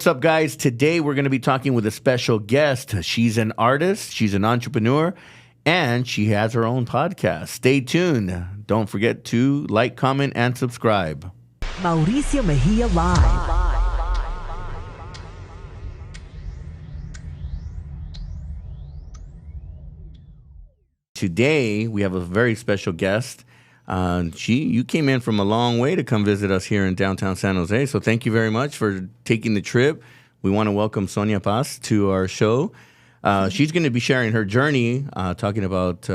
What's up, guys? Today we're going to be talking with a special guest. She's an artist, she's an entrepreneur, and she has her own podcast. Stay tuned. Don't forget to like, comment, and subscribe. Mauricio Mejia Live. Today we have a very special guest. You came in from a long way to come visit us here in downtown San Jose. So thank you very much for taking the trip. We want to welcome Sonya Paz to our show. She's going to be sharing her journey, talking about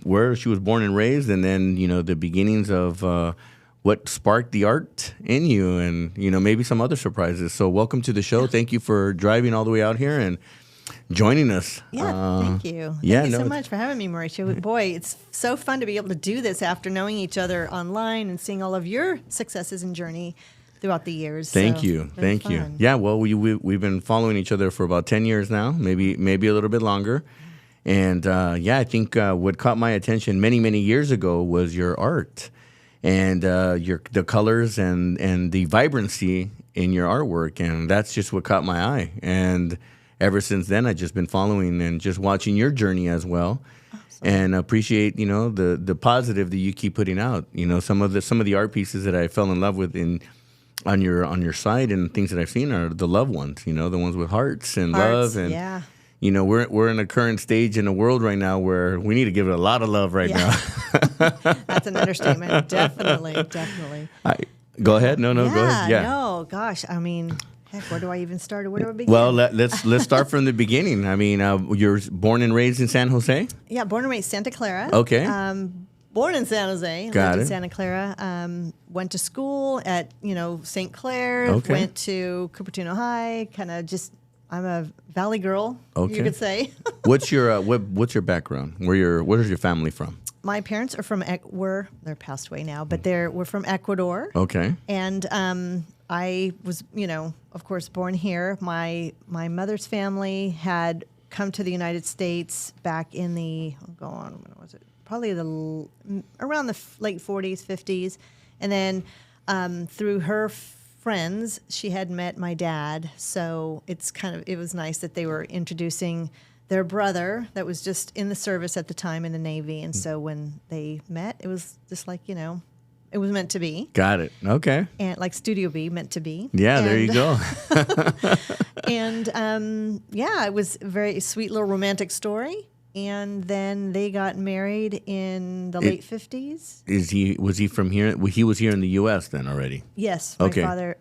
where she was born and raised, and then the beginnings of what sparked the art in you, and maybe some other surprises. So welcome to the show. Thank you for driving all the way out here and joining us. Yeah, thank you. Thank you so much for having me, Mauricio. Boy, it's so fun to be able to do this after knowing each other online and seeing all of your successes and journey throughout the years. Thank you. Yeah, well, we've been following each other for about 10 years now, maybe a little bit longer. And I think what caught my attention many years ago was your art and the colors and the vibrancy in your artwork. And that's just what caught my eye. And ever since then, I've just been following and just watching your journey as well. Awesome. And appreciate, the positive that you keep putting out. Some of the art pieces that I fell in love with on your site and things that I've seen are the love ones, the ones with hearts and love. And, yeah. We're in a current stage in the world right now where we need to give it a lot of love right now. That's an understatement. Definitely. Go ahead. No, go ahead. Yeah. No, gosh. I mean, heck, where do I even start? Or where do I begin? Well, let's start from the beginning. I mean, you're born and raised in San Jose? Yeah, born and raised Santa Clara. Okay. Born in San Jose. Lived in Santa Clara. Went to school at, St. Clair. Okay. Went to Cupertino High. Kind of just, I'm a Valley girl, you could say. What's your background? Where's your family from? My parents are from, they're passed away now, but we're from Ecuador. Okay. And I was, of course, born here. My mother's family had come to the United States back in when was it? Probably around the late 40s, 50s. And then through her friends, she had met my dad. So it was nice that they were introducing their brother that was just in the service at the time in the Navy. And so when they met, it was just like, it was meant to be. Got it. Okay. And like Studio B, meant to be. Yeah, there you go. And it was a very sweet little romantic story. And then they got married in the late 50s. Was he from here? He was here in the U.S. then already? Yes. My father,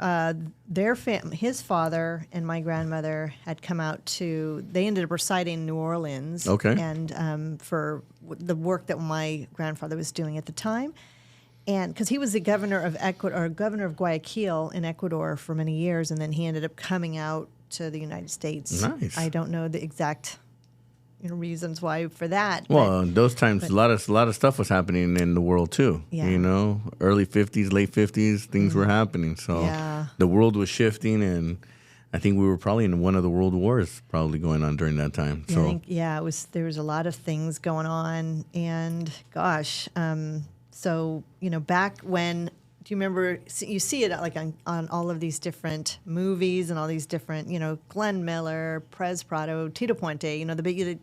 his father and my grandmother had come out they ended up residing in New Orleans. Okay. And for the work that my grandfather was doing at the time. And because he was the governor of governor of Guayaquil in Ecuador for many years, and then he ended up coming out to the United States. Nice. I don't know the exact reasons why for that. Well, in those times, a lot of stuff was happening in the world too. Yeah. Early 50s, late 50s, things were happening. So the world was shifting, and I think we were probably in one of the world wars probably going on during that time. Yeah, so it was. There was a lot of things going on, and gosh. So, back when, do you remember, you see it like on all of these different movies and all these different, Glenn Miller, Perez Prado, Tito Puente,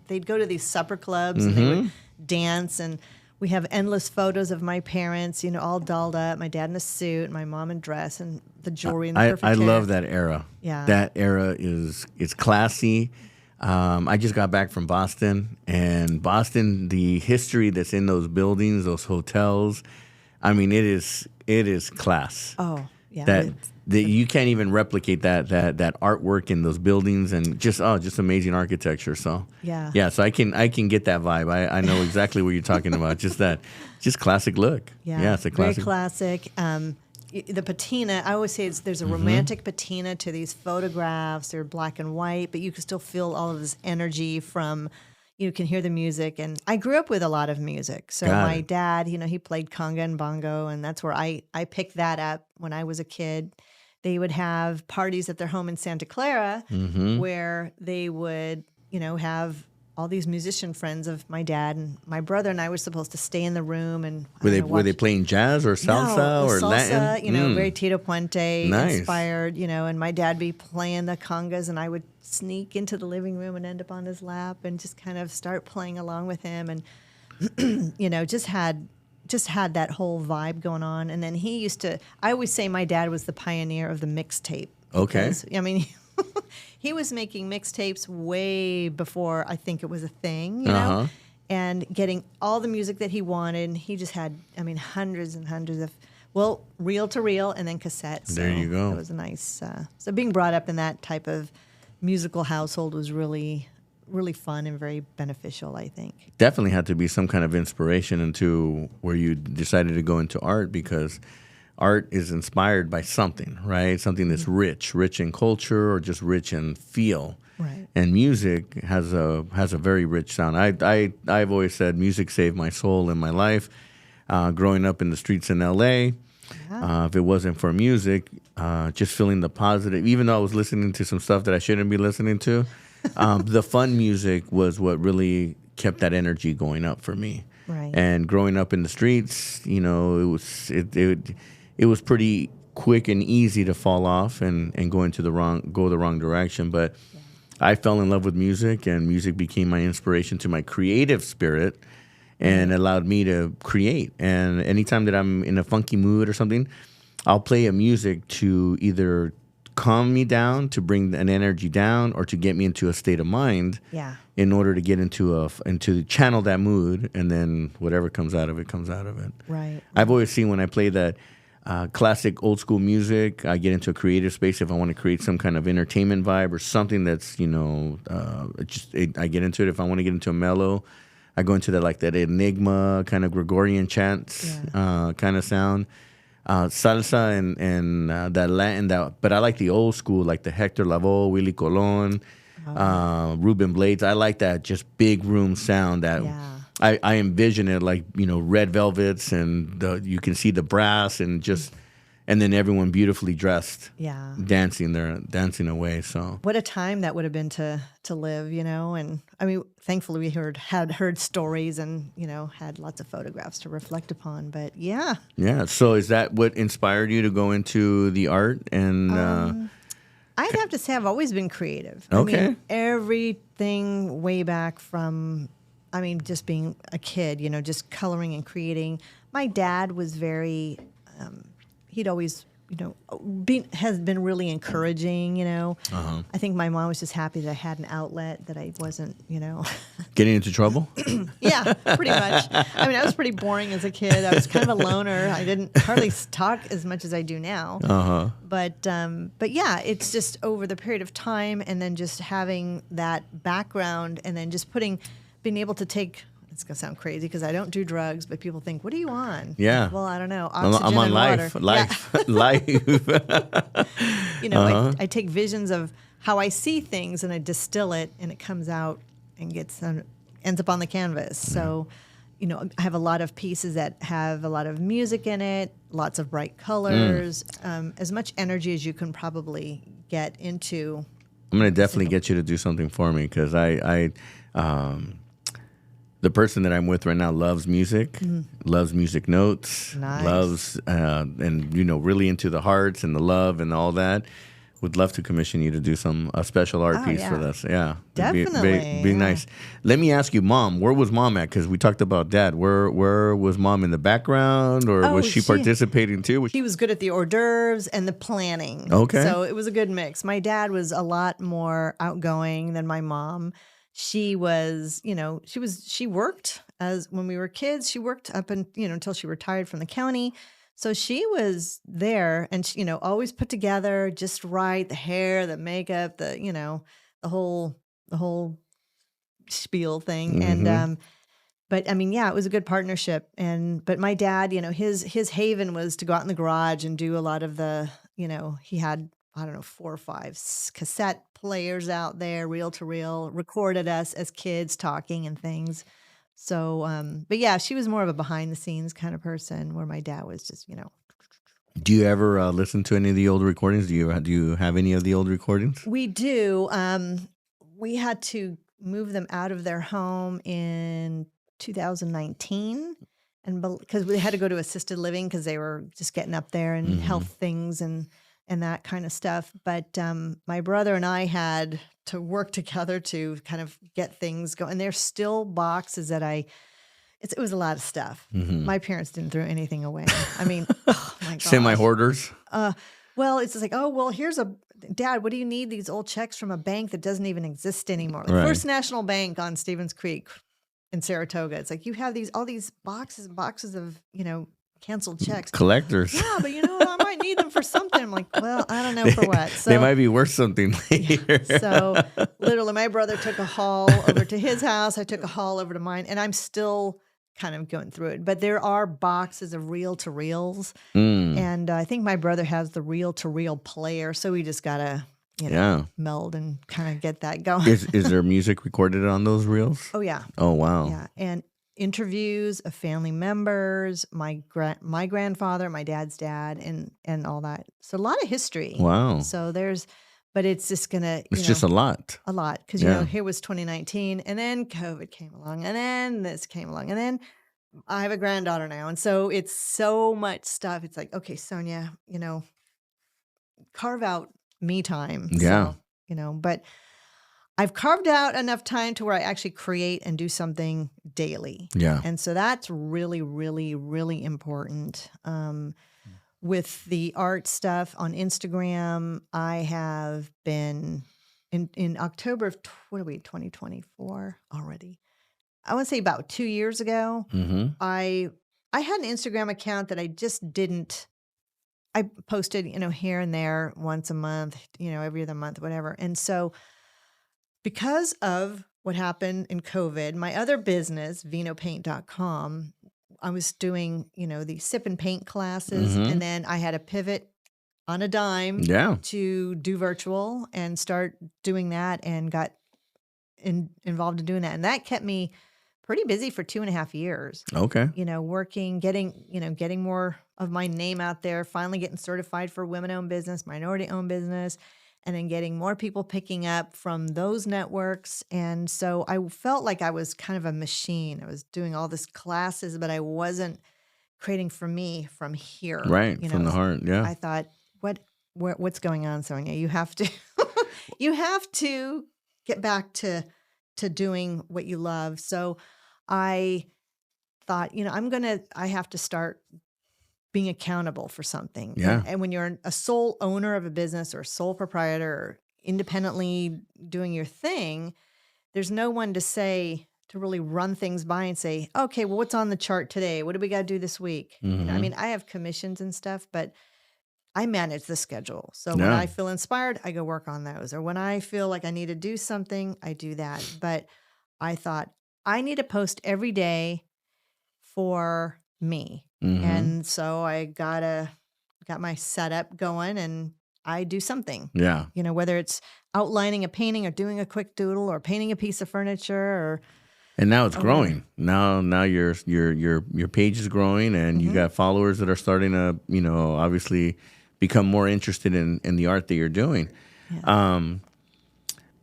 they'd go to these supper clubs and they would dance. And we have endless photos of my parents, all dolled up, my dad in a suit, my mom in dress, and the jewelry and the perfect hair. I love that era. Yeah. That era it's classy. I just got back from Boston, and Boston, the history that's in those buildings, those hotels, I mean, it is class. Oh, yeah. That you can't even replicate that artwork in those buildings, and just amazing architecture. So yeah. So I can get that vibe. I know exactly what you're talking about. Just classic look. Yeah, it's a classic. Very classic. The patina, I always say there's a romantic patina to these photographs. They're black and white, but you can still feel all of this energy from, you can hear the music. And I grew up with a lot of music. So my dad, he played conga and bongo, and that's where I picked that up when I was a kid. They would have parties at their home in Santa Clara where they would, have all these musician friends of my dad, and my brother and I were supposed to stay in the room and Were they playing jazz or salsa no, or salsa, Latin? very Tito Puente Nice. inspired, and my dad be playing the congas, and I would sneak into the living room and end up on his lap and just kind of start playing along with him, and just had that whole vibe going on. And then I always say my dad was the pioneer of the mixtape. Okay. Because, I mean, he was making mixtapes way before I think it was a thing, and getting all the music that he wanted. And he just had, hundreds and hundreds of, reel to reel and then cassettes. There you go. It was a nice, so being brought up in that type of musical household was really, really fun and very beneficial, I think. Definitely had to be some kind of inspiration into where you decided to go into art, because art is inspired by something, right? Something that's rich in culture or just rich in feel. Right. And music has a very rich sound. I've always said music saved my soul in my life. Growing up in the streets in L.A., if it wasn't for music, just feeling the positive, even though I was listening to some stuff that I shouldn't be listening to, the fun music was what really kept that energy going up for me. Right. And growing up in the streets, it was pretty quick and easy to fall off and go the wrong direction. But I fell in love with music, and music became my inspiration to my creative spirit, and allowed me to create. And anytime that I'm in a funky mood or something, I'll play a music to either calm me down, to bring an energy down, or to get me into a state of mind. Yeah. In order to get into channel that mood, and then whatever comes out of it comes out of it. Right. I've always seen when I play that classic old school music, I get into a creative space if I want to create some kind of entertainment vibe or something that's I get into it. If I want to get into a mellow, I go into that enigma kind of Gregorian chants kind of sound. Salsa and that Latin, but I like the old school, like the Hector Lavoe, Willie Colon, Ruben Blades. I like that just big room sound that I envision it like, red velvets, and you can see the brass and then everyone beautifully dressed, dancing away. So what a time that would have been to live, and thankfully we had heard stories and, had lots of photographs to reflect upon, but yeah. So is that what inspired you to go into the art? And I'd have to say I've always been creative. Okay. Everything way back from, just being a kid, just coloring and creating. My dad was very, he'd always, has been really encouraging, I think my mom was just happy that I had an outlet, that I wasn't, Getting into trouble? Yeah, pretty much. I was pretty boring as a kid. I was kind of a loner. I didn't hardly talk as much as I do now. But yeah, it's just over the period of time, and then just having that background, and then just being able to take. It's gonna sound crazy because I don't do drugs, but people think, "What are you on?" Yeah. Well, I don't know. Oxygen I'm on and life. water. Life. I take visions of how I see things, and I distill it, and it comes out and ends up on the canvas. So, I have a lot of pieces that have a lot of music in it, lots of bright colors, as much energy as you can probably get into. I'm gonna definitely get you to do something for me, because the person that I'm with right now loves music, loves music notes, loves, really into the hearts and the love and all that. Would love to commission you to do a special art piece for us. Yeah. Definitely. Be nice. Let me ask you, Mom, where was Mom at? Because we talked about Dad. Where was Mom in the background, or was she participating too? She was good at the hors d'oeuvres and the planning. Okay. So it was a good mix. My dad was a lot more outgoing than my mom. She was, she worked when we were kids. She worked up until she retired from the county. So she was there, and she, always put together just right, the hair, the makeup, the whole spiel thing. Mm-hmm. And but it was a good partnership. But my dad, his haven was to go out in the garage and do a lot of the, he had 4 or 5 cassette players out there, reel to reel, recorded us as kids talking and things. So, but yeah, she was more of a behind the scenes kind of person, where my dad was just, Do you ever listen to any of the old recordings? Do you have any of the old recordings? We do. We had to moved them out of their home in 2019. And because we had to go to assisted living because they were just getting up there and health things and that kind of stuff. But my brother and I had to work together to kind of get things going. And there's still boxes that it was a lot of stuff. My parents didn't throw anything away. I mean, oh my gosh. Semi-hoarders? Well, it's just like, oh, well, Dad, what do you need these old checks from a bank that doesn't even exist anymore? Like Right. First National Bank on Stevens Creek in Saratoga. It's like you have all these boxes and boxes of, canceled checks. Collectors. Yeah, but I might need them for something. I'm like, well, I don't know for what. So, They might be worth something later. so literally my brother took a haul over to his house. I took a haul over to mine, and I'm still kind of going through it. But there are boxes of reel-to-reels. And I think my brother has the reel-to-reel player. So we just got to, meld and kind of get that going. Is there music recorded on those reels? Oh, yeah. Oh, wow. Yeah. And interviews of family members, my grandfather, my dad's dad, and all that. So a lot of history. Wow. So but it's just gonna. It's just a lot. A lot because here was 2019, and then COVID came along, and then this came along, and then I have a granddaughter now, and so it's so much stuff. It's like, okay, Sonya, carve out me time. Yeah. So, but I've carved out enough time to where I actually create and do something daily. Yeah. And so that's really, really, really important. With the art stuff on Instagram, I have been in October of 2024 already. I want to say about 2 years ago, I had an Instagram account that I just didn't. I posted, here and there once a month, every other month, whatever. And so because of what happened in COVID, my other business, vinopaint.com, I was doing, the sip and paint classes. And then I had to pivot on a dime to do virtual and start doing that, and got involved in doing that. And that kept me pretty busy for 2.5 years. Okay. Working, getting more of my name out there, finally getting certified for women-owned business, minority-owned business, and then getting more people picking up from those networks. And so I felt like I was kind of a machine. I was doing all these classes, but I wasn't creating for me from here. Right, from the heart, yeah. I thought, what's going on, Sonya? You have to, you have to get back to doing what you love. So I thought, I have to start being accountable for something. Yeah. And when you're a sole owner of a business or a sole proprietor or independently doing your thing, there's no one to really run things by and say, okay, well, what's on the chart today? What do we got to do this week? I mean, I have commissions and stuff, but I manage the schedule. So when I feel inspired, I go work on those. Or when I feel like I need to do something, I do that. But I thought I need to post every day for me. And so I got my setup going, and I do something. Yeah. Whether it's outlining a painting or doing a quick doodle or painting a piece of furniture And now it's growing. Now your page is growing, and you got followers that are starting to, obviously become more interested in the art that you're doing. Yeah.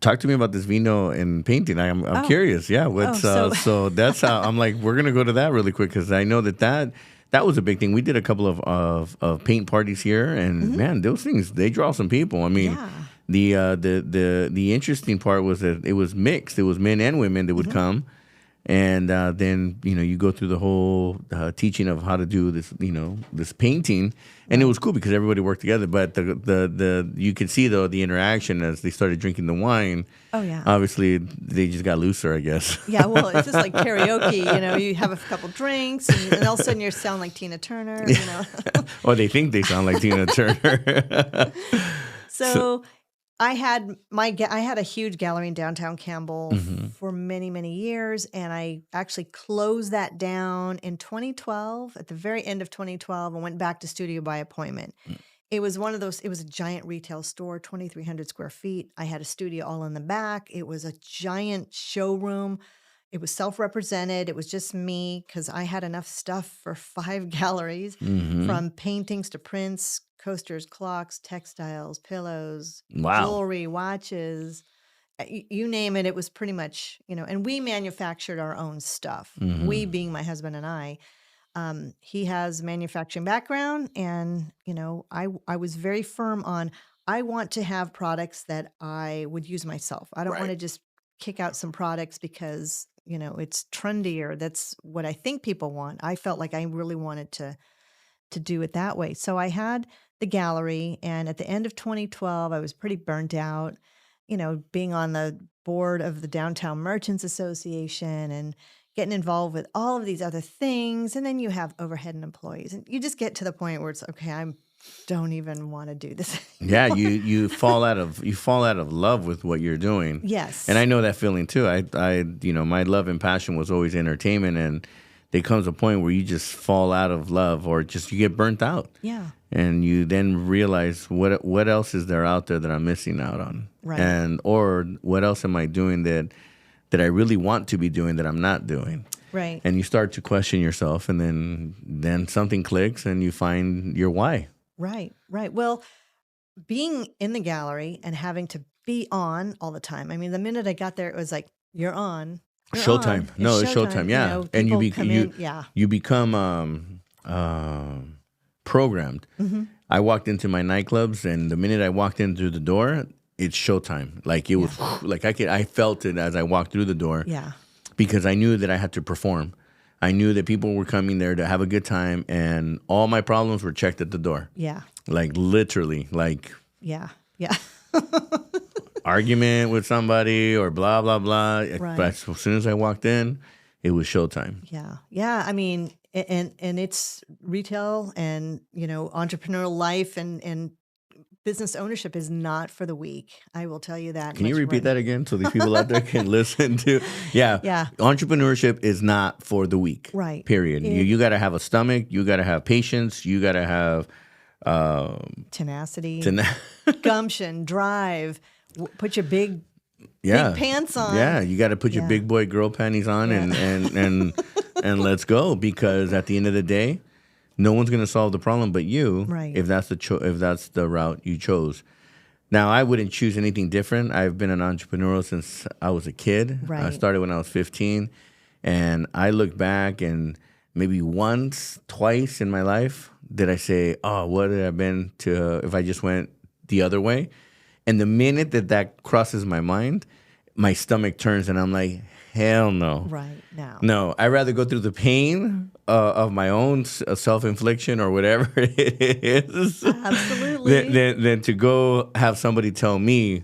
Talk to me about this vino and painting. I'm curious. Yeah. So that's how I'm like, we're gonna go to that really quick, because I know that was a big thing. We did a couple of paint parties here, and man, those things, they draw some people. I mean, the interesting part was that it was mixed. It was men and women that would come. And then, you go through the whole teaching of how to do this, this painting. And it was cool because everybody worked together. But you could see, though, the interaction as they started drinking the wine. Oh, yeah. Obviously, they just got looser, I guess. Yeah, well, it's just like karaoke. You have a couple drinks, and all of a sudden you sound like Tina Turner, Or they think they sound like Tina Turner. So I had a huge gallery in downtown Campbell for many, many years, and I actually closed that down in 2012. At the very end of 2012, and went back to studio by appointment. It was one of those. It was a giant retail store, 2,300 square feet. I had a studio all in the back. It was a giant showroom. It was self-represented. It was just me, because I had enough stuff for 5 galleries, from paintings to prints, coasters, clocks, textiles, pillows, jewelry, watches, you name it, it was pretty much, and we manufactured our own stuff. We being my husband and I. He has manufacturing background, and I was very firm on I want to have products that I would use myself. I don't want to just kick out some products because it's trendy or that's what I think people want. I felt like I really wanted to do it that way. So I had the gallery, and at the end of 2012, I was pretty burnt out, being on the board of the Downtown Merchants Association and getting involved with all of these other things. And then you have overhead and employees, and you just get to the point where it's okay, I don't even want to do this anymore. Yeah, you fall out of love with what you're doing. Yes. And I know that feeling too. I my love and passion was always entertainment, and there comes a point where you just fall out of love, or just you get burnt out. Yeah. And you then realize what else is there out there that I'm missing out on, right? And or what else am I doing that I really want to be doing that I'm not doing, right? And you start to question yourself, and then something clicks, and you find your why. Right. Well, being in the gallery and having to be on all the time. I mean, the minute I got there, it was like you're on. Showtime. No, it's showtime. Yeah, and you become programmed. Mm-hmm. I walked into my nightclubs, and the minute I walked in through the door, it's showtime. Like it was like I felt it as I walked through the door. Yeah. Because I knew that I had to perform. I knew that people were coming there to have a good time, and all my problems were checked at the door. Yeah. Like literally, like yeah. Argument with somebody or blah blah blah. Right. But as soon as I walked in, it was showtime. Yeah. I mean, and it's retail and entrepreneurial life and business ownership is not for the weak. I will tell you that. Can you repeat that again so these people out there can listen to? Yeah. Entrepreneurship is not for the weak. Right. Period. You got to have a stomach. You got to have patience. You got to have tenacity, gumption, drive. Put your big pants on. Yeah, you got to put your big boy girl panties on and let's go, because at the end of the day, no one's going to solve the problem but you. Right. If that's the route you chose. Now, I wouldn't choose anything different. I've been an entrepreneur since I was a kid. Right. I started when I was 15, and I look back, and maybe once, twice in my life did I say, "Oh, what had I been to if I just went the other way?" And the minute that crosses my mind, my stomach turns, and I'm like, hell no. Right now. No, I'd rather go through the pain of my own self-infliction or whatever it is. Absolutely. Than to go have somebody tell me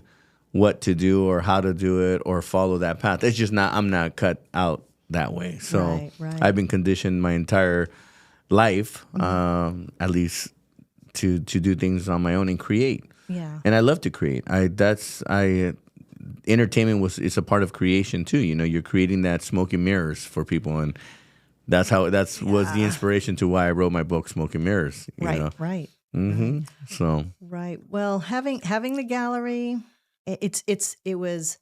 what to do or how to do it or follow that path. It's just not, I'm not cut out that way. So right. I've been conditioned my entire life, at least to do things on my own and create. Yeah. And I love to create. Entertainment is a part of creation too. You're creating that smoke and mirrors for people, and was the inspiration to why I wrote my book, Smoke and Mirrors. Right. Mm-hmm. So. Right. Well, having the gallery, it was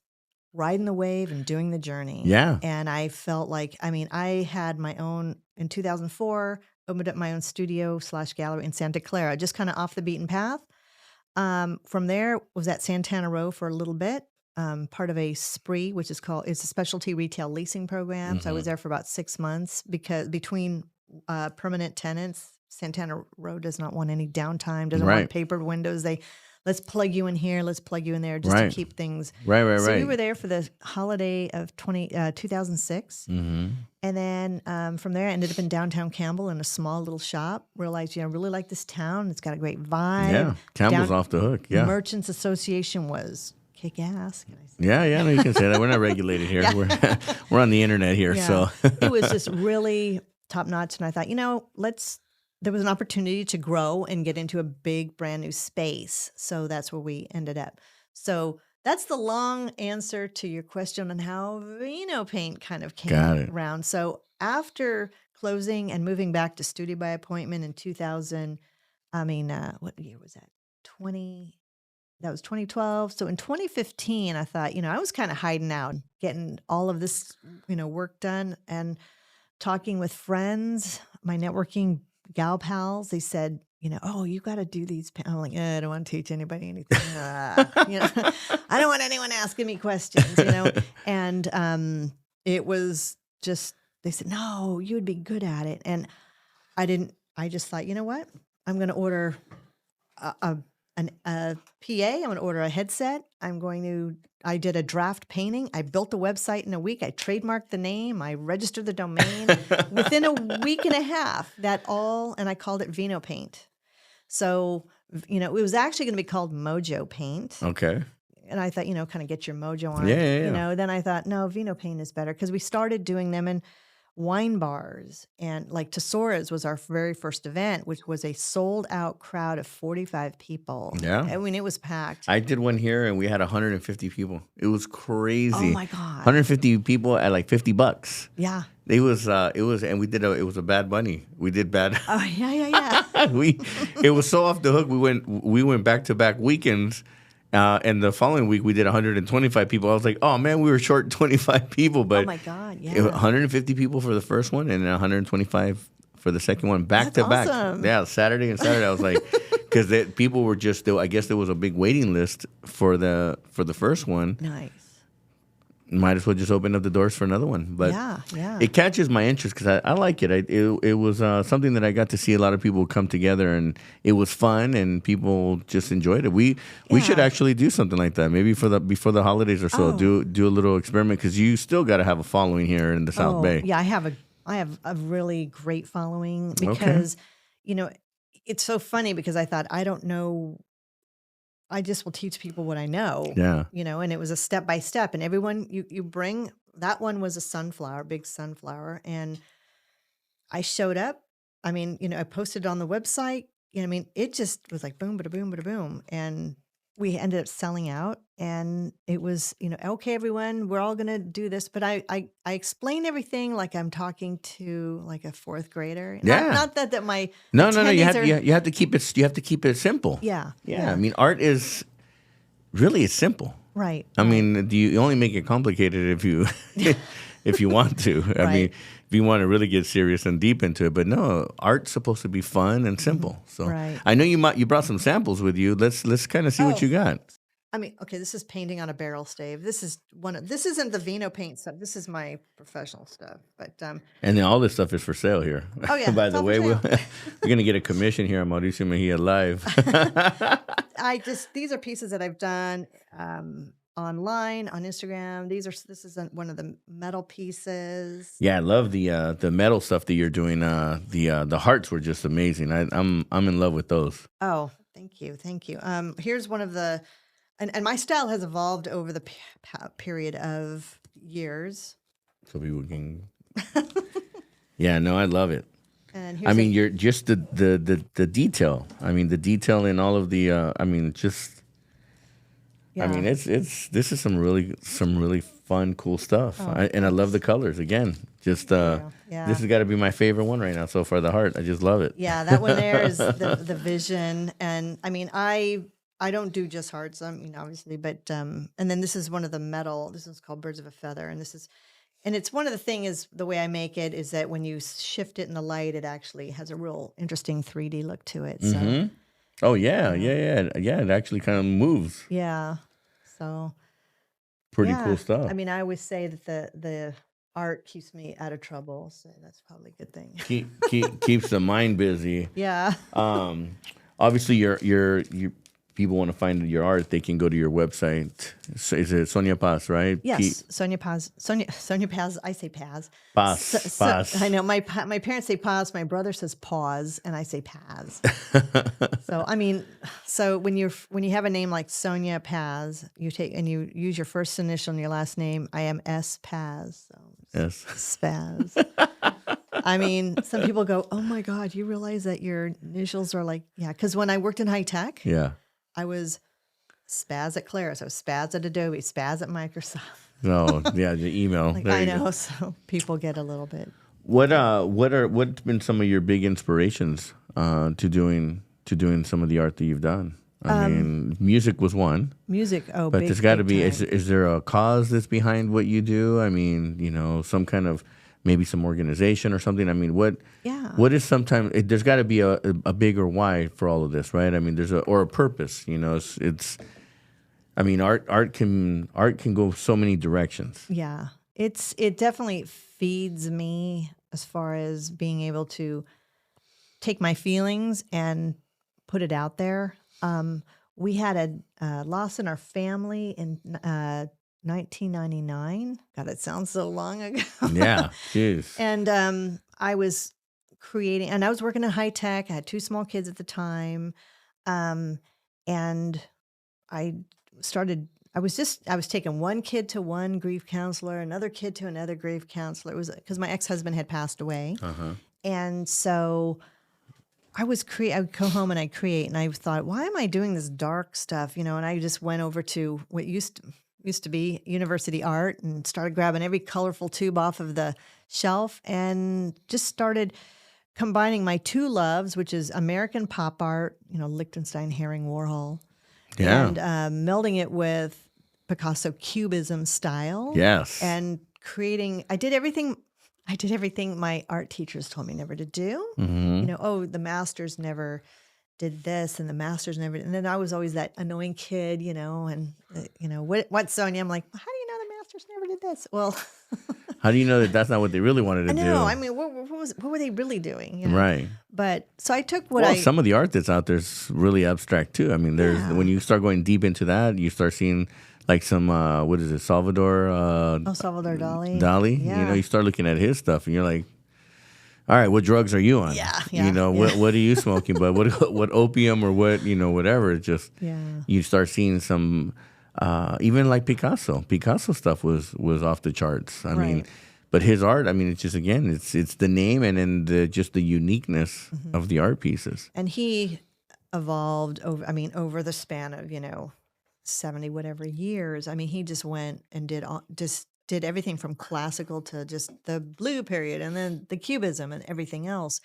riding the wave and doing the journey. Yeah. And I felt like, I had my own in 2004. Opened up my own studio / gallery in Santa Clara, just kind of off the beaten path. From there, was at Santana Row for a little bit, part of a SPREE, which is it's a specialty retail leasing program. Mm-hmm. So I was there for about 6 months because between permanent tenants, Santana Row does not want any downtime, doesn't want papered windows. Let's plug you in here, let's plug you in there, just to keep things. Right. So we were there for the holiday of 2006. Mm-hmm. And then from there, I ended up in downtown Campbell in a small little shop. Realized, I really like this town. It's got a great vibe. Yeah, Campbell's off the hook. Yeah. Merchants Association was kick ass. Can I say Yeah, no, you can say that. We're not regulated here. We're on the internet here. So it was just really top notch. And I thought, there was an opportunity to grow and get into a big, brand new space. So that's where we ended up. So that's the long answer to your question on how Vino Paint kind of came around. So after closing and moving back to studio by appointment in 2000, what year was that? That was 2012. So in 2015, I thought, I was kind of hiding out, getting all of this, work done, and talking with friends, my networking gal pals. They said, oh, you got to do these. I'm like, I don't want to teach anybody anything. I don't want anyone asking me questions, And it was just, they said, no, you would be good at it. And I just thought, you know what? I'm going to order a PA. I'm going to order a headset. I did a draft painting. I built the website in a week. I trademarked the name. I registered the domain within a week and a half. And I called it Vino Paint. So, it was actually going to be called Mojo Paint. Okay. And I thought, kind of get your mojo on. Yeah. Then I thought, no, Vino Paint is better because we started doing them in wine bars, and like Tesora's was our very first event, which was a sold out crowd of 45 people. Yeah. I mean, it was packed. I did one here and we had 150 people. It was crazy. Oh my God. 150 people at like $50. Yeah. It was, and it was a Bad Bunny. We did Bad. Oh, yeah. It was so off the hook. We went back to back weekends. And the following week we did 125 people. I was like, oh man, we were short 25 people, but oh my God, yeah. 150 people for the first one and 125 for the second one, back to back. Awesome. Yeah, Saturday and Saturday. I was like, because people were I guess there was a big waiting list for the first one. Nice. Might as well just open up the doors for another one. But yeah. it catches my interest because I like it. It was something that I got to see a lot of people come together, and it was fun, and people just enjoyed it. We should actually do something like that, maybe before the holidays or so. Do a little experiment because you still got to have a following here in the South Bay. Yeah, I have a really great following because it's so funny because I thought I don't know. I just will teach people what I know. Yeah. And it was a step by step. And everyone you bring, that one was a sunflower, big sunflower. And I showed up. I mean, I posted on the website. It just was like boom, bada boom, bada boom. And we ended up selling out. And it was, okay, everyone, we're all going to do this. But I explain everything like I'm talking to like a fourth grader. Yeah. Not that my No. You have to keep it simple. Yeah. I mean, art is really simple. Right. I mean, you only make it complicated if you if you want to. I mean, if you want to really get serious and deep into it. But no, art's supposed to be fun and simple. So I know you brought some samples with you. Let's kind of see what you got. I mean, okay, this is painting on a barrel stave. This isn't the Vino Paint stuff. This is my professional stuff. But and then all this stuff is for sale here. Oh yeah. By the way, we're gonna get a commission here on Mauricio Mejia Live. These are pieces that I've done online on Instagram. This is one of the metal pieces. Yeah, I love the metal stuff that you're doing. The hearts were just amazing. I'm in love with those. Oh, thank you. Here's one of the. And my style has evolved over the period of years. So people can. Yeah, no, I love it. And you're just the detail. I mean, the detail in all of the. Yeah. I mean, this is some really fun, cool stuff. And I love the colors again. Just this has got to be my favorite one right now so far. The heart, I just love it. Yeah, that one there is the vision, and I mean, I don't do just hearts, obviously, but and then this is one of the metal. This is called Birds of a Feather, and it's one of the thing is the way I make it is that when you shift it in the light, it actually has a real interesting 3D look to it. So, mm-hmm. Oh yeah. It actually kind of moves. Yeah, so pretty cool stuff. I mean, I always say that the art keeps me out of trouble, so that's probably a good thing. Keeps the mind busy. Yeah. Obviously, your people want to find your art, they can go to your website. Is it Sonya Paz, right? Yes, Sonya Paz. Sonya Paz. I say Paz. Paz. Paz. I know my parents say Paz. My brother says pause, and I say Paz. So I mean, when you have a name like Sonya Paz, you use your first initial in your last name. I am S Paz. So yes. Spaz. I mean, some people go, "Oh my God, you realize that your initials are like Because when I worked in high tech, I was Spaz at Claris. I was Spaz at Adobe, Spaz at Microsoft. Oh, yeah, the email. I know, so people get a little bit. What's been some of your big inspirations to doing some of the art that you've done? I mean, music was one. Music, but there's got to be. Is there a cause that's behind what you do? I mean, some kind of maybe some organization or something. I mean, Yeah. what is sometimes there's got to be a bigger why for all of this, right? I mean, there's a purpose. You know, it's I mean, art can go so many directions. Yeah. It definitely feeds me as far as being able to take my feelings and put it out there. We had a loss in our family in 1999. God, it sounds so long ago. Yeah, jeez. And I was creating, and I was working in high tech. I had 2 small kids at the time, and I I was taking one kid to one grief counselor, another kid to another grief counselor. It was because my ex-husband had passed away, and so I would go home and I'd create, and I thought, why am I doing this dark stuff? And I just went over to what used to be university art and started grabbing every colorful tube off of the shelf and just started combining my 2 loves, which is American pop art, Lichtenstein, Herring, Warhol, Yeah. and melding it with Picasso Cubism style. Yes. And creating, I did everything my art teachers told me never to do. The masters never did this and the masters never, and then I was always that annoying kid, what Sonya? I'm like, how do you know the masters never did this? Well, how do you know that that's not what they really wanted to do? I know. I mean, what were they really doing? Right. But so I took some of the art that's out there is really abstract too. I mean, when you start going deep into that, you start seeing like some what is it, Salvador Dali. Dali. Yeah. You start looking at his stuff and you're like, all right, what drugs are you on? Yeah. What are you smoking? But what opium or whatever. It's just you start seeing some even like Picasso. Picasso stuff was off the charts. I mean, but his art, I mean, it's just again, it's the name and then just the uniqueness of the art pieces. And he evolved over the span of 70 whatever years. I mean, he just went and did everything from classical to just the blue period and then the cubism and everything else.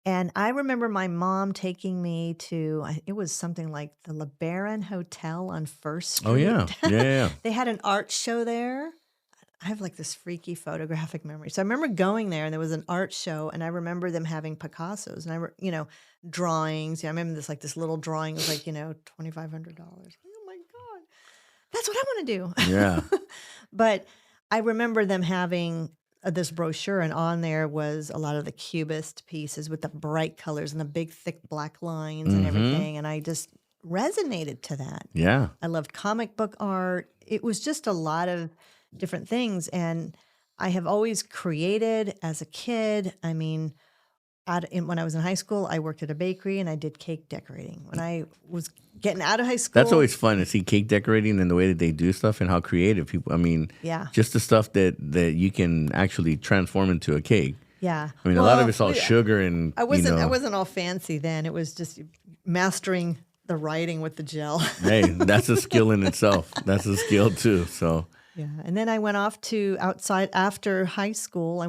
And I remember my mom taking me to, it was something like the LeBaron Hotel on First Street. Oh, yeah. Yeah. They had an art show there. I have like this freaky photographic memory. So I remember going there and there was an art show and I remember them having Picassos and drawings. I remember this little drawing was like, $2,500. Oh my God, that's what I want to do. Yeah. But I remember them having this brochure, and on there was a lot of the cubist pieces with the bright colors and the big, thick black lines and everything. And I just resonated to that. Yeah. I loved comic book art. It was just a lot of different things. And I have always created as a kid. I mean, when I was in high school, I worked at a bakery and I did cake decorating. When I was getting out of high school. That's always fun to see cake decorating and the way that they do stuff and how creative people, I mean, just the stuff that you can actually transform into a cake. Yeah. I mean, a lot of it's all sugar and, I wasn't all fancy then. It was just mastering the writing with the gel. Hey, that's a skill in itself. That's a skill too, so. Yeah. And then I went off to outside after high school.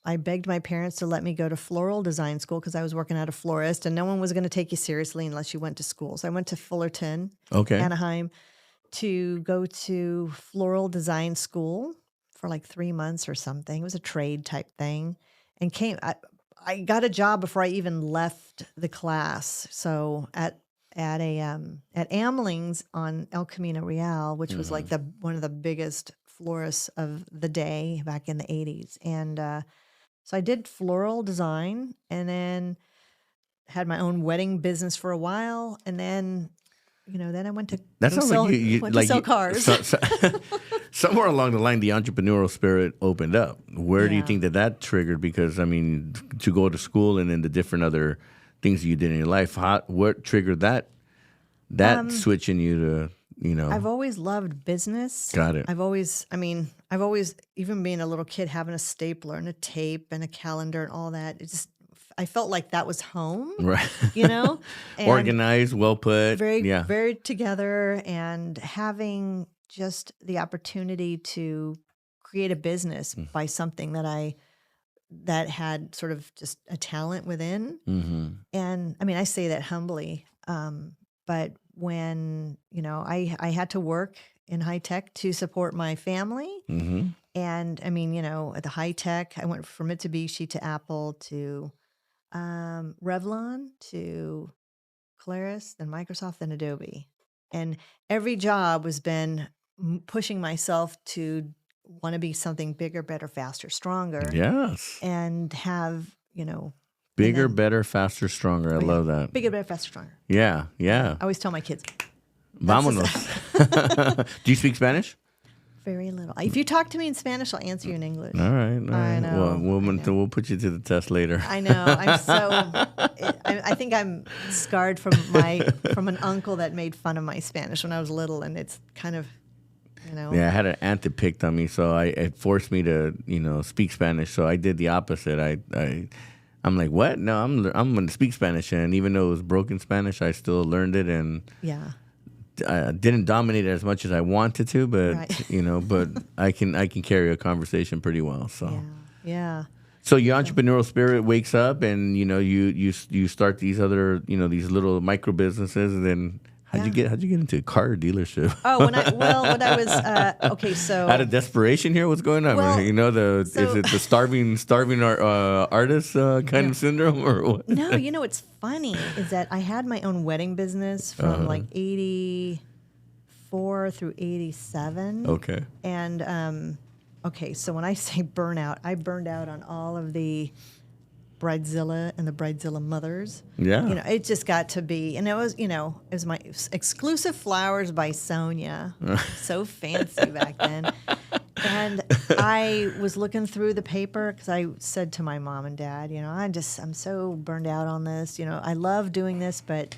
I begged my parents to let me go to floral design school because I was working at a florist and no one was going to take you seriously unless you went to school. So I went to Fullerton, Anaheim, to go to floral design school for like 3 months or something. It was a trade type thing, and I got a job before I even left the class. So at Amling's on El Camino Real, which was like one of the biggest florists of the day back in the 80s. And so I did floral design and then had my own wedding business for a while. And then, then I went to sell cars. Somewhere along the line, the entrepreneurial spirit opened up. Where do you think that triggered? Because, I mean, to go to school and then the different other things you did in your life, what triggered that switch in you to, I've always loved business. Got it. I've always, even being a little kid, having a stapler and a tape and a calendar and all that, I felt like that was home. Right. And organized, well put. Very together, and having just the opportunity to create a business by something that had sort of just a talent within. And I say that humbly, but when, I had to work in high tech to support my family. And I mean, at the high tech, I went from Mitsubishi to Apple to Revlon to Claris, then Microsoft, then Adobe. And every job was been pushing myself to want to be something bigger, better, faster, stronger. Yes. And have, Bigger, better, faster, stronger. I love that. Bigger, better, faster, stronger. Yeah. I always tell my kids. Vámonos. Do you speak Spanish? Very little. If you talk to me in Spanish, I'll answer you in English. All right. I know. Well, we'll put you to the test later. I know. I think I'm scarred from an uncle that made fun of my Spanish when I was little, and it's kind of, Yeah, I had an aunt that picked on me, so it forced me to, speak Spanish. So I did the opposite. I'm like, what? No, I'm going to speak Spanish, and even though it was broken Spanish, I still learned it, and yeah. I didn't dominate it as much as I wanted to, but right. But I can carry a conversation pretty well. So yeah. So your entrepreneurial spirit wakes up, and you start these other these little micro businesses, and then how'd you get into a car dealership? Oh, when I was okay, so out of desperation here, what's going on? Well, is it the starving artist kind of syndrome or what? No, what's funny is that I had my own wedding business from like 84 through 87. Okay. And okay, so when I say burnout, I burned out on all of the Bridezilla and the Bridezilla mothers. Yeah. It just got to be, and it was my exclusive flowers by Sonya. So fancy back then. And I was looking through the paper because I said to my mom and dad, I'm so burned out on this. I love doing this, but,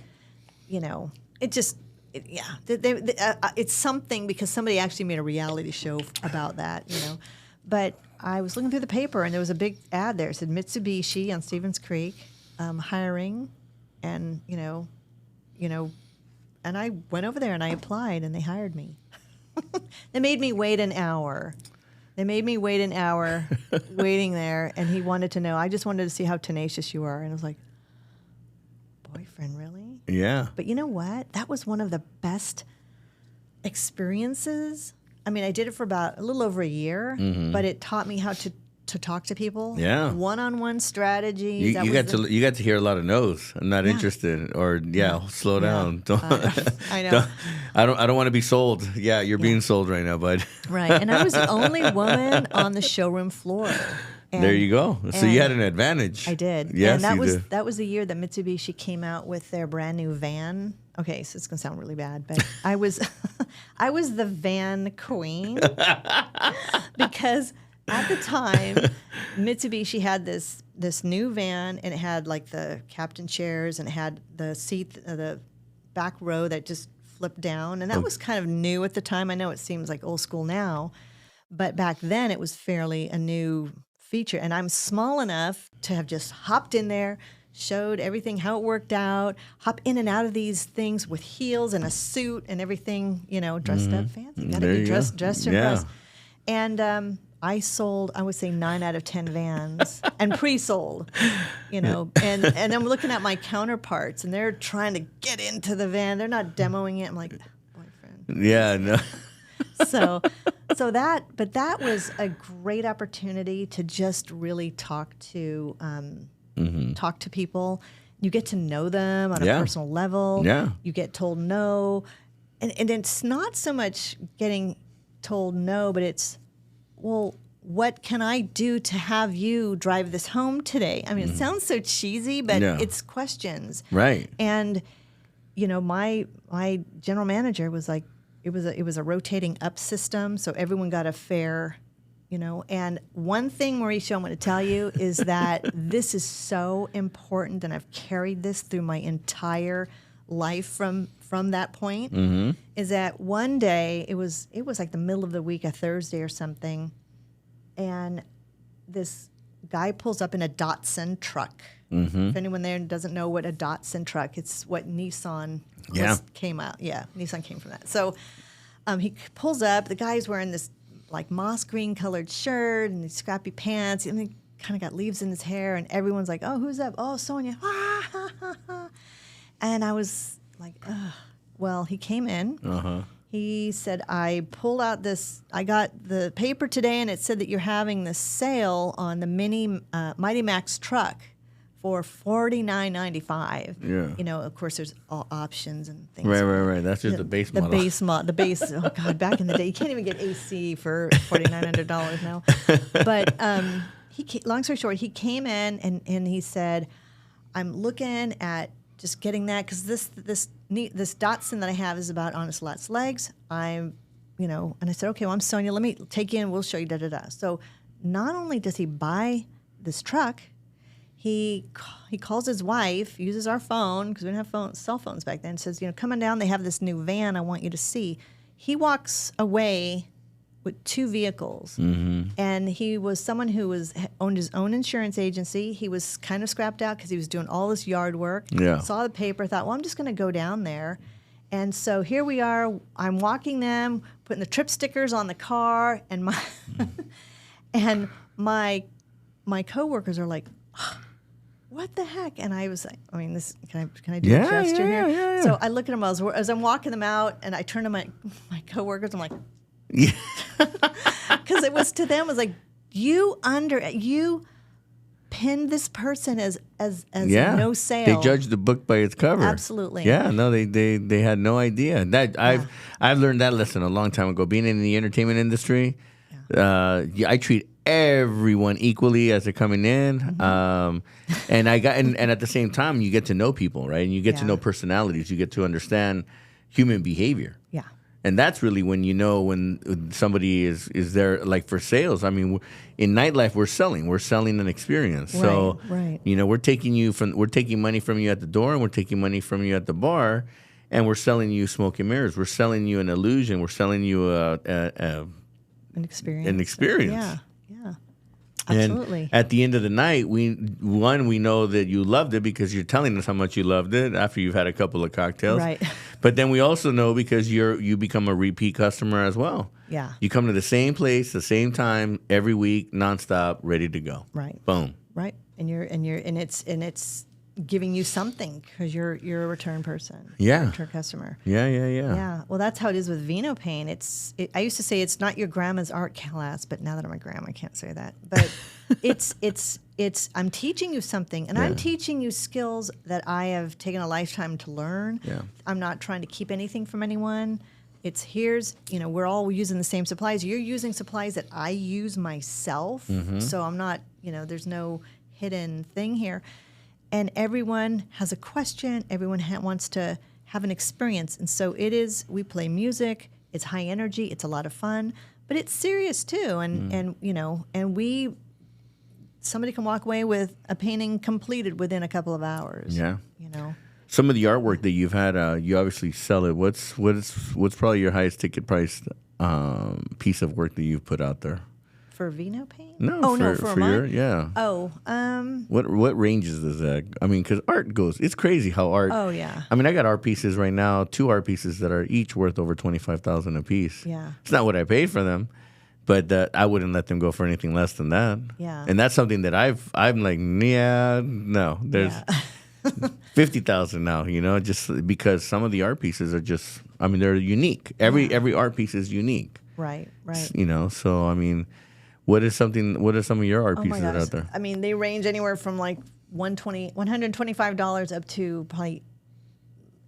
it's something because somebody actually made a reality show about that, But I was looking through the paper, and there was a big ad there. It said Mitsubishi on Stevens Creek, hiring, and and I went over there and I applied, and they hired me. They made me wait an hour. Waiting there, and he wanted to know. I just wanted to see how tenacious you are, and I was like, boyfriend, really? Yeah. But you know what? That was one of the best experiences. I mean, I did it for about a little over a year, but it taught me how to talk to people. Yeah. One-on-one strategies. You got to hear a lot of no's. I'm not interested, or slow down. Don't, I know. I don't want to be sold. Yeah, you're being sold right now, bud. Right, and I was the only woman on the showroom floor. And, there you go. So you had an advantage. I did. Yes, and that was the year that Mitsubishi came out with their brand new van. Okay, so it's gonna sound really bad, but I was the van queen because at the time Mitsubishi had this new van, and it had like the captain chairs, and it had the seat, the back row that just flipped down, and that was kind of new at the time. I know it seems like old school now, but back then it was fairly a new feature, and I'm small enough to have just hopped in there, showed everything how it worked out, hop in and out of these things with heels and a suit and everything, dressed up fancy. Gotta be dressed to impress. And I sold, I would say 9 out of 10 vans and pre-sold, and I'm looking at my counterparts, and they're trying to get into the van. They're not demoing it. I'm like, boyfriend. Yeah, no. But that was a great opportunity to just really talk to people. You get to know them on a personal level. Yeah. You get told no. And it's not so much getting told no, but it's, well, what can I do to have you drive this home today? I mean, it sounds so cheesy, but it's questions. Right. And, my general manager was like, it was a rotating up system, so everyone got a fair, And one thing, Mauricio, I'm going to tell you is that this is so important, and I've carried this through my entire life from that point. Is that one day it was like the middle of the week, a Thursday or something, and this guy pulls up in a Datsun truck. If anyone there doesn't know what a Datsun truck, it's what Nissan came out. Yeah, Nissan came from that. So he pulls up. The guy's wearing this like moss green colored shirt and these scrappy pants, and he kind of got leaves in his hair. And everyone's like, "Oh, who's that? Oh, Sonya." And I was like, "Ugh." Well, he came in. He said, I pulled out this, I got the paper today and it said that you're having this sale on the mini Mighty Max truck for $49.95. Yeah. You know, of course, there's all options and things. Right. That's just the base model. The base. Oh God, back in the day, you can't even get AC for $4,900 now. But long story short, he came in and he said, "I'm looking at just getting that because this Datsun that I have is about Honest Lot's legs. And I said, okay, well, I'm Sonya. Let me take you in. We'll show you da-da-da. So not only does he buy this truck, he calls his wife, uses our phone, because we didn't have cell phones back then, says, come on down. They have this new van I want you to see. He walks away with 2 vehicles. Mm-hmm. And he was someone who owned his own insurance agency. He was kind of scrapped out because he was doing all this yard work. Yeah. Saw the paper, thought, well, I'm just going to go down there. And so here we are. I'm walking them, putting the trip stickers on the car, and my coworkers are like, what the heck? And I was like, this can I do a gesture here? Yeah. So I look at them as I'm walking them out, and I turn to my coworkers. I'm like, yeah, because it was to them. It was like, you pinned this person as no sale. They judged the book by its cover. Absolutely. Yeah. No, they had no idea. That I've learned that lesson a long time ago. Being in the entertainment industry, I treat everyone equally as they're coming in. Mm-hmm. And at the same time, you get to know people, right? And you get to know personalities. You get to understand human behavior. Yeah. And that's really when somebody is there, like for sales. I mean, in nightlife, we're selling an experience. Right, so, right. We're taking money from you at the door, and we're taking money from you at the bar, and we're selling you smoke and mirrors. We're selling you an illusion. We're selling you an experience. An experience. Yeah. Absolutely. And at the end of the night, we know that you loved it because you're telling us how much you loved it after you've had a couple of cocktails. Right. But then we also know because you become a repeat customer as well. Yeah. You come to the same place, the same time, every week, nonstop, ready to go. Right. Boom. Right. And it's giving you something because you're a return person. Yeah. Return customer. Yeah. Yeah. Well, that's how it is with Vino Paint. I used to say it's not your grandma's art class, but now that I'm a grandma, I can't say that. But it's I'm teaching you something, and I'm teaching you skills that I have taken a lifetime to learn. Yeah. I'm not trying to keep anything from anyone. We're all using the same supplies. You're using supplies that I use myself. Mm-hmm. So I'm not, there's no hidden thing here. And everyone has a question. Everyone wants to have an experience. And so we play music. It's high energy. It's a lot of fun. But it's serious, too. And somebody can walk away with a painting completed within a couple of hours. Yeah. Some of the artwork that you've had, you obviously sell it. What's probably your highest ticket price piece of work that you've put out there? For Vino Paint? No, for your, yeah. Oh, what ranges is that? I mean, because art it's crazy how art. Oh yeah. I mean, I got art pieces right now, 2 art pieces that are each worth over $25,000 a piece. Yeah. It's not what I paid for them, but I wouldn't let them go for anything less than that. Yeah. And that's something that I'm like, no, there's 50,000 now. Just because some of the art pieces are just, they're unique. Every art piece is unique. Right. So I mean. What are some of your art pieces that are out there? I mean, they range anywhere from like $125 up to probably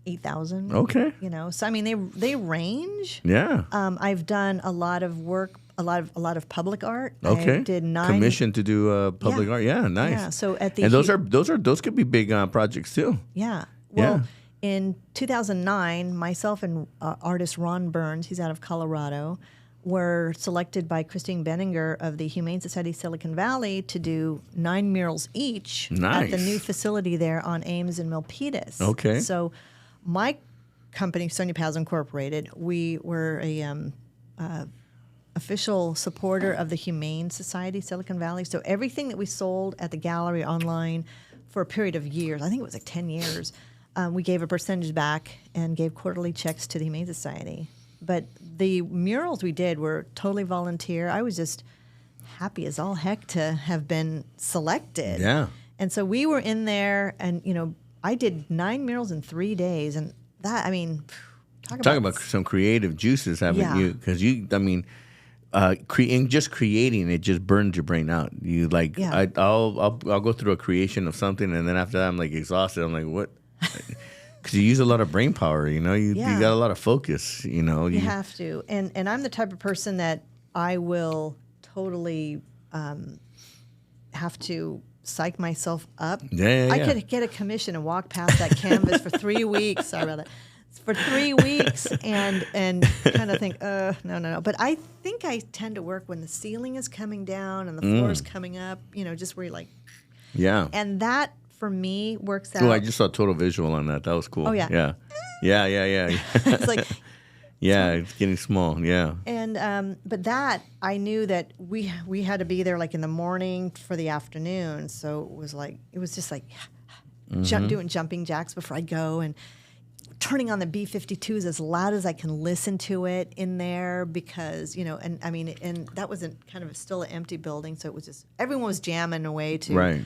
$8,000. Okay. So I mean, they range. Yeah. I've done a lot of work, a lot of public art. Okay. I did 9 commissioned to do public art. Yeah, nice. Yeah. So those could be big projects too. Yeah. Well, in 2009, myself and artist Ron Burns, he's out of Colorado, were selected by Christine Benninger of the Humane Society Silicon Valley to do 9 murals each at the new facility there on Ames and Milpitas. Okay. So my company, Sonya Paz Incorporated, we were a official supporter of the Humane Society Silicon Valley. So everything that we sold at the gallery online for a period of years, I think it was like 10 years, we gave a percentage back and gave quarterly checks to the Humane Society. But the murals we did were totally volunteer. I was just happy as all heck to have been selected. Yeah. And so we were in there, and I did 9 murals in 3 days, and that Talk about some creative juices, haven't you? Because just creating it just burns your brain out. You like, I'll go through a creation of something, and then after that, I'm like exhausted. I'm like, what? Because you use a lot of brain power. You got a lot of focus. You have to, and I'm the type of person that I will totally have to psych myself up. I could get a commission and walk past that canvas for 3 weeks. Sorry about that. For 3 weeks and kind of think, no. But I think I tend to work when the ceiling is coming down and the floor is coming up, just where you're like. Yeah. And that, for me, works out. Oh, I just saw total visual on that. That was cool. Oh, yeah. Yeah. It's like. Yeah, it's getting small, yeah. And but that, I knew that we had to be there like in the morning for the afternoon. So it was just like doing jumping jacks before I go and turning on the B-52s as loud as I can listen to it in there because, and that wasn't kind of still an empty building. So it was just, everyone was jamming away to. Right.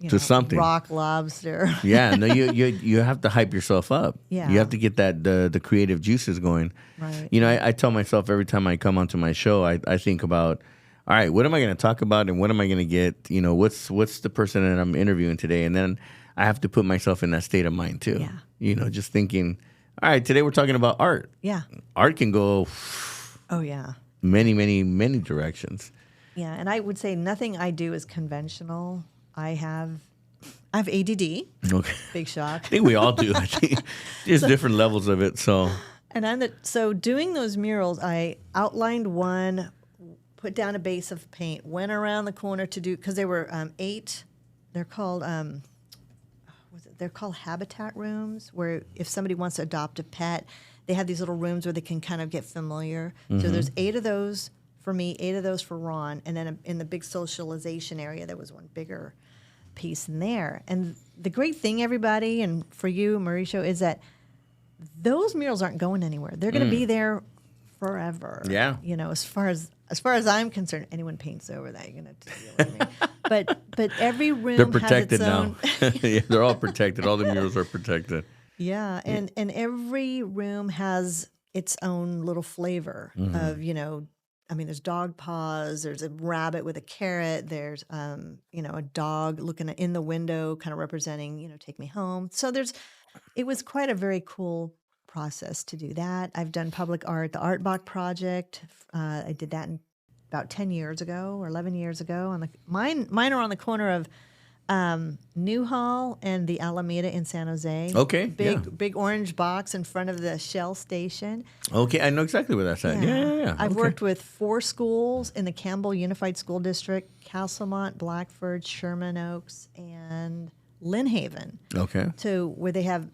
To something. Rock Lobster. Yeah, no, you have to hype yourself up. Yeah. You have to get that the creative juices going. Right. I tell myself every time I come onto my show, I think about, all right, what am I going to talk about and what am I going to get? What's the person that I'm interviewing today? And then I have to put myself in that state of mind too. Yeah. Just thinking, all right, today we're talking about art. Yeah. Art can go many, many, many directions. Yeah, and I would say nothing I do is conventional. I have ADD. Okay. Big shock. I think we all do. I think there's different levels of it. So. And so doing those murals, I outlined one, put down a base of paint, went around the corner to do, because there were 8. They're called they're called habitat rooms, where if somebody wants to adopt a pet, they have these little rooms where they can kind of get familiar. Mm-hmm. So there's 8 of those for me, 8 of those for Ron, and then in the big socialization area, there was one bigger piece in there. And the great thing, everybody, and for you, Mauricio, is that those murals aren't going anywhere. They're going to be there forever. Yeah. As far as I'm concerned, anyone paints over that, you're going to deal with me. But every room they're protected has its own. now. Yeah, they're all protected. All the murals are protected. Yeah, and every room has its own little flavor of, there's dog paws, there's a rabbit with a carrot, there's, a dog looking in the window kind of representing, take me home. So it was quite a very cool process to do that. I've done public art, the Art Bach project. I did that about 10 years ago or 11 years ago. Mine are on the corner of Newhall and the Alameda in San Jose. Okay. Big orange box in front of the Shell station. Okay, I know exactly where that's at. Yeah. I've worked with 4 schools in the Campbell Unified School District: Castlemont, Blackford, Sherman Oaks, and Lynn Haven. Okay. To where they have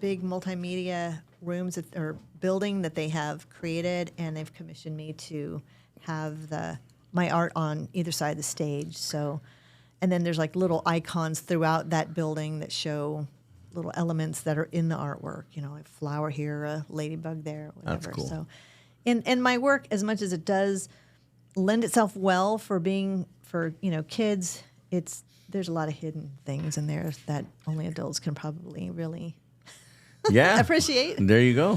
big multimedia rooms or building that they have created, and they've commissioned me to have my art on either side of the stage. So. And then there's like little icons throughout that building that show little elements that are in the artwork. A flower here, a ladybug there, whatever. That's cool. So, and my work, as much as it does lend itself well for kids, there's a lot of hidden things in there that only adults can probably really appreciate. There you go.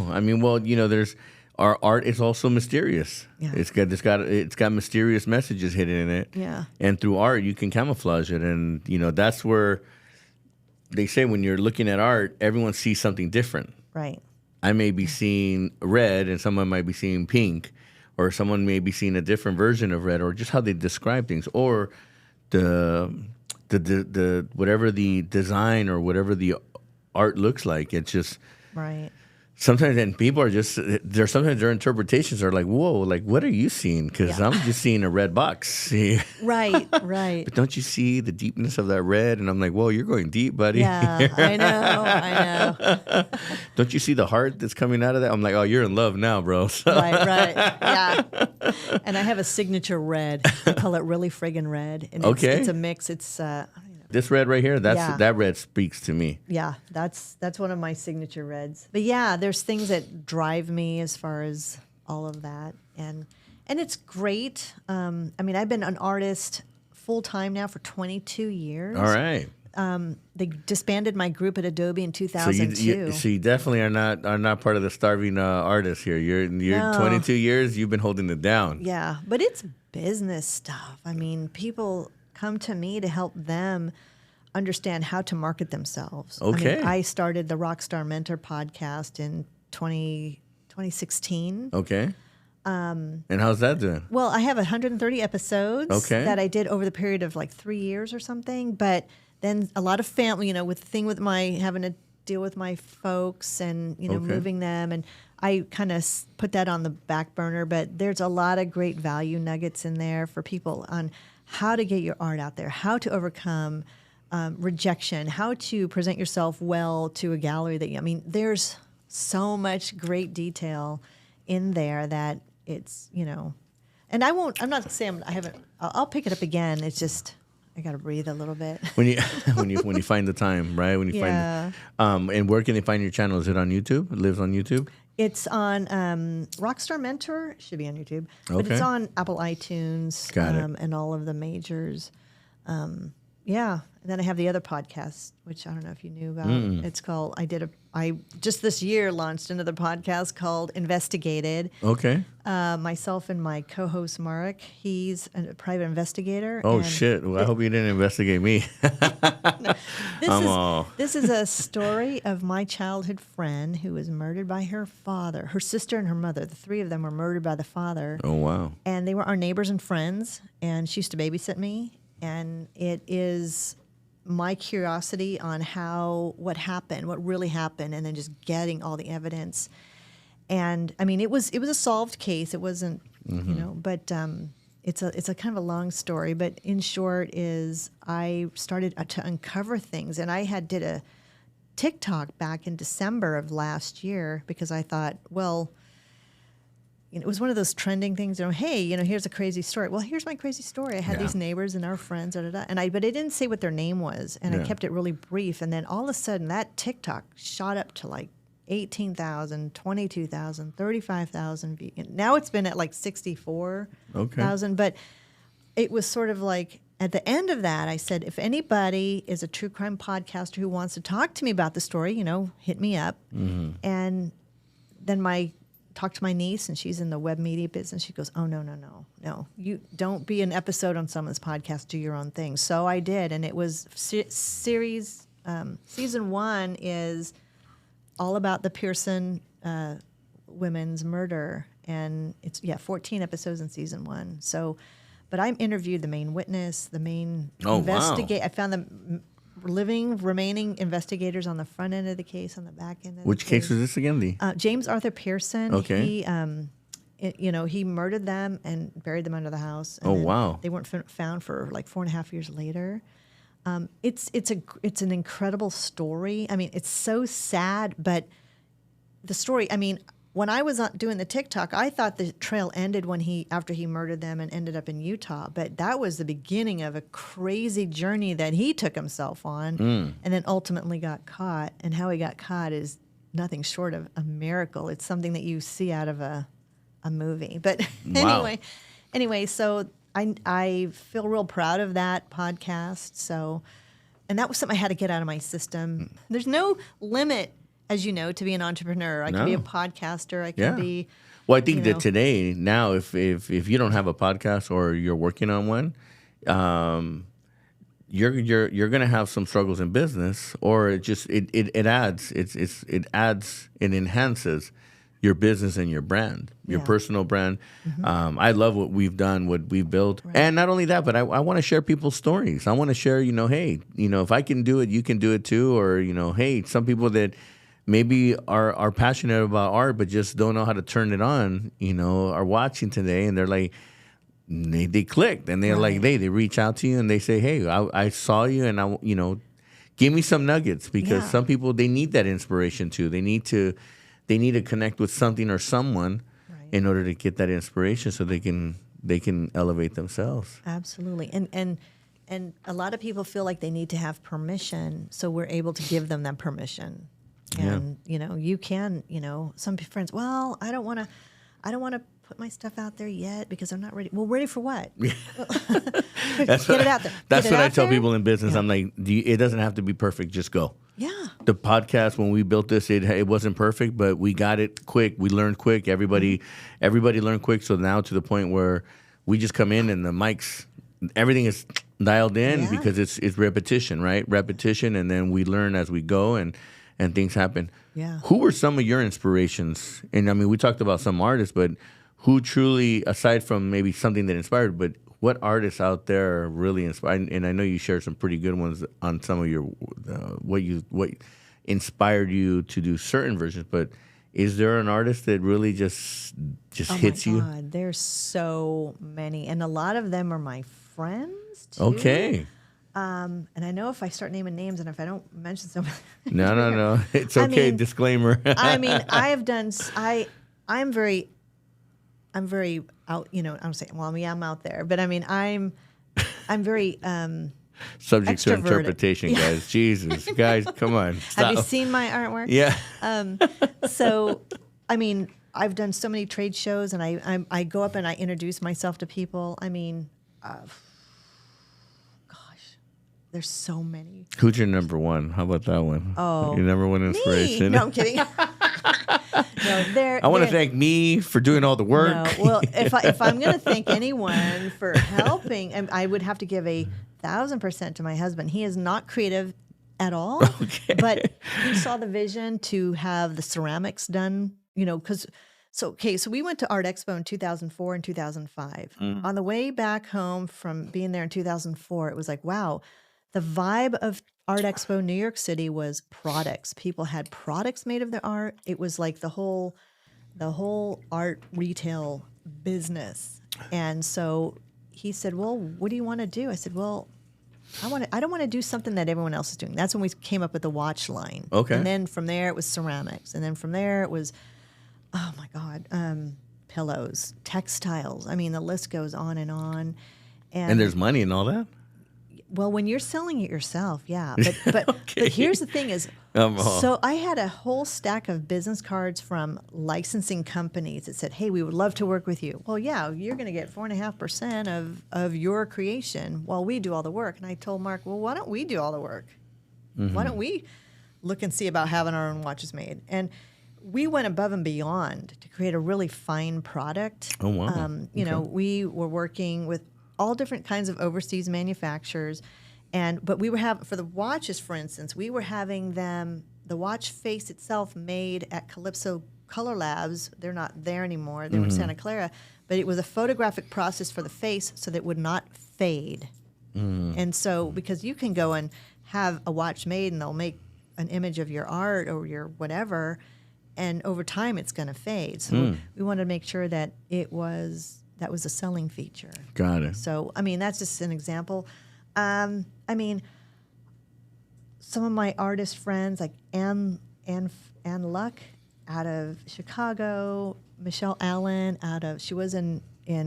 There's. Our art is also mysterious. Yeah. It's got mysterious messages hidden in it. Yeah. And through art, you can camouflage it. And, that's where they say when you're looking at art, everyone sees something different. Right. I may be seeing red and someone might be seeing pink, or someone may be seeing a different version of red, or just how they describe things, or the whatever the design or whatever the art looks like. It's just... Right. Sometimes, and people are sometimes their interpretations are like, whoa, like, what are you seeing? Because I'm just seeing a red box. Right. But don't you see the deepness of that red? And I'm like, whoa, you're going deep, buddy. Yeah, I know. Don't you see the heart that's coming out of that? I'm like, oh, you're in love now, bro. Right. Yeah. And I have a signature red. I call it Really Friggin' Red. And it's a mix. It's... This red right here, that red speaks to me. Yeah, that's one of my signature reds. But yeah, there's things that drive me as far as all of that, and it's great. I've been an artist full time now for 22 years. All right. they disbanded my group at Adobe in 2002. So you definitely are not part of the starving artists here. You're No. 22 years. You've been holding it down. Yeah, but it's business stuff. I mean, people come to me to help them understand how to market themselves. Okay. I started the Rockstar Mentor podcast in 2016. Okay. And how's that doing? Well, I have 130 episodes Okay. that I did over the period of like 3 years or something. But then a lot of family, with the thing with my having to deal with my folks and, Okay. moving them. And I kind of put that on the back burner. But there's a lot of great value nuggets in there for people on how to get your art out there, how to overcome rejection, how to present yourself well to a gallery there's so much great detail in there that it's, and I'm not saying I'll pick it up again. It's just, I got to breathe a little bit. When you when you find the time, right? When you find and where can they find your channel? Is it on YouTube? It lives on YouTube? It's on Rockstar Mentor. It should be on YouTube, but Okay. it's on Apple iTunes Got it. and all of the majors. Yeah, and then I have the other podcast, which I don't know if you knew about. It's called I just this year launched another podcast called Investigated. Okay. Myself and my co-host Marek, he's a private investigator. Oh and shit! Well, I hope you didn't investigate me. This is a story of my childhood friend who was murdered by her father, her sister, and her mother. The three of them were murdered by the father. Oh wow. And they were our neighbors and friends, and she used to babysit me. And it is my curiosity on what happened, what really happened, and then just getting all the evidence. And I mean, it was a solved case. It wasn't, but it's a kind of a long story. But in short, is I started to uncover things, and I did a TikTok back in December of last year because I thought, well, it was one of those trending things, hey, here's a crazy story. Well, here's my crazy story. I had these neighbors and our friends, but I didn't say what their name was, and I kept it really brief. And then all of a sudden, that TikTok shot up to like 18,000, 22,000, 35,000. Now it's been at like 64,000. But it was sort of like at the end of that, I said, if anybody is a true crime podcaster who wants to talk to me about the story, hit me up. Mm-hmm. And then talked to my niece, and she's in the web media business. She goes, oh, no. You don't be an episode on someone's podcast. Do your own thing. So I did, and it was season 1 is all about the Pearson women's murder, and it's 14 episodes in season 1. So, but I interviewed the main witness, the main investigator. Wow. I found the remaining investigators on the front end of the case, on the back end of the case. Which case was this again? James Arthur Pearson. Okay. He murdered them and buried them under the house. Oh, wow. They weren't found for like 4.5 years later. It's an incredible story. I mean, it's so sad, but the story, I mean, when I was doing the TikTok, I thought the trail ended after he murdered them and ended up in Utah. But that was the beginning of a crazy journey that he took himself on, and then ultimately got caught. And how he got caught is nothing short of a miracle. It's something that you see out of a movie. But anyway, so I feel real proud of that podcast. So, and that was something I had to get out of my system. There's no limit, as you know, to be an entrepreneur. I can be a podcaster. I can be. Well, I think that today, now, if you don't have a podcast or you're working on one, you're going to have some struggles in business, or it enhances your business and your brand, your personal brand. Mm-hmm. I love what we've done, what we've built. Right. And not only that, but I want to share people's stories. I want to share, hey, if I can do it, you can do it too. Or, hey, some people that maybe are passionate about art but just don't know how to turn it on, are watching today, and they're like, they clicked, and they're like, they reach out to you and they say, hey, I saw you, and give me some nuggets, because some people, they need that inspiration too. They need to connect with something or someone in order to get that inspiration, so they can elevate themselves. Absolutely. And a lot of people feel like they need to have permission, so we're able to give them that permission. And you can, some friends, well, I don't want to put my stuff out there yet because I'm not ready. Well, ready for what? That's Get it out there. That's Get it what I out tell there. people in business. I'm like, it doesn't have to be perfect. Just go. Yeah. The podcast, when we built this, it wasn't perfect, but we got it quick. We learned quick. Everybody learned quick. So now to the point where we just come in and the mics, everything is dialed in because it's repetition, right? Repetition, and then we learn as we go, and things happen. Yeah. Who were some of your inspirations? And I mean, we talked about some artists, but who truly, aside from maybe something that inspired, but what artists out there really inspired? And I know you shared some pretty good ones on some of your what inspired you to do certain versions. But is there an artist that really just hits you? Oh my God, there's so many, and a lot of them are my friends too. Okay. And I know if I start naming names, and if I don't mention somebody, No. It's okay. I mean, Disclaimer. I mean, I have done. I'm very out. You know, I'm saying, well, I'm out there, but I mean, I'm very Subject to extroverted. interpretation, guys. Jesus, guys, come on. Stop. Have you seen my artwork? Yeah. So, I mean, I've done so many trade shows, and I go up and I introduce myself to people. I mean, gosh, there's so many. Who's your number one? How about that one? Oh, your number one inspiration. Me. No, I'm kidding. I want to thank me for doing all the work. No, well, if I'm going to thank anyone for helping, I would have to give 1,000% to my husband. He is not creative at all, but he saw the vision to have the ceramics done. You know, so we went to Art Expo in 2004 and 2005. On the way back home from being there in 2004, it was like, wow, the vibe of Art Expo New York City was products. People had products made of their art. It was like the whole art retail business. And so he said, well, what do you want to do? I said, well, I don't want to do something that everyone else is doing. That's when we came up with the watch line. Okay. And then from there it was ceramics. And then from there it was, oh my God, pillows, textiles. I mean, the list goes on and on. And there's money in all that? Well, when you're selling it yourself, yeah. But Okay. but here's the thing is, so I had a whole stack of business cards from licensing companies that said, hey, we would love to work with you. Well, yeah, you're going to get 4.5% of your creation while we do all the work. And I told Mark, well, why don't we do all the work? Why don't we look and see about having our own watches made? And we went above and beyond to create a really fine product. Oh, wow. You know, we were working with all different kinds of overseas manufacturers, but we were for the watches, for instance, we were having the watch face itself made at Calypso Color Labs. They're not there anymore. They were in Santa Clara, but it was a photographic process for the face so that it would not fade. And so, because you can go and have a watch made and they'll make an image of your art or your whatever, and over time it's going to fade. So we wanted to make sure that that was a selling feature. Got it. So, I mean, that's just an example. I mean, some of my artist friends, like Anne Luck out of Chicago, Michelle Allen she was in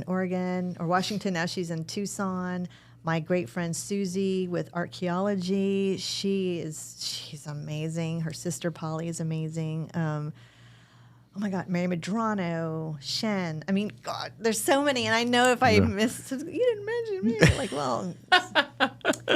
Oregon or Washington. Now she's in Tucson. My great friend Susie with archaeology, she's amazing. Her sister Polly is amazing. Oh my God, Mary Medrano, Shen. I mean, God, there's so many. And I know if I missed, you didn't mention me. Like, well,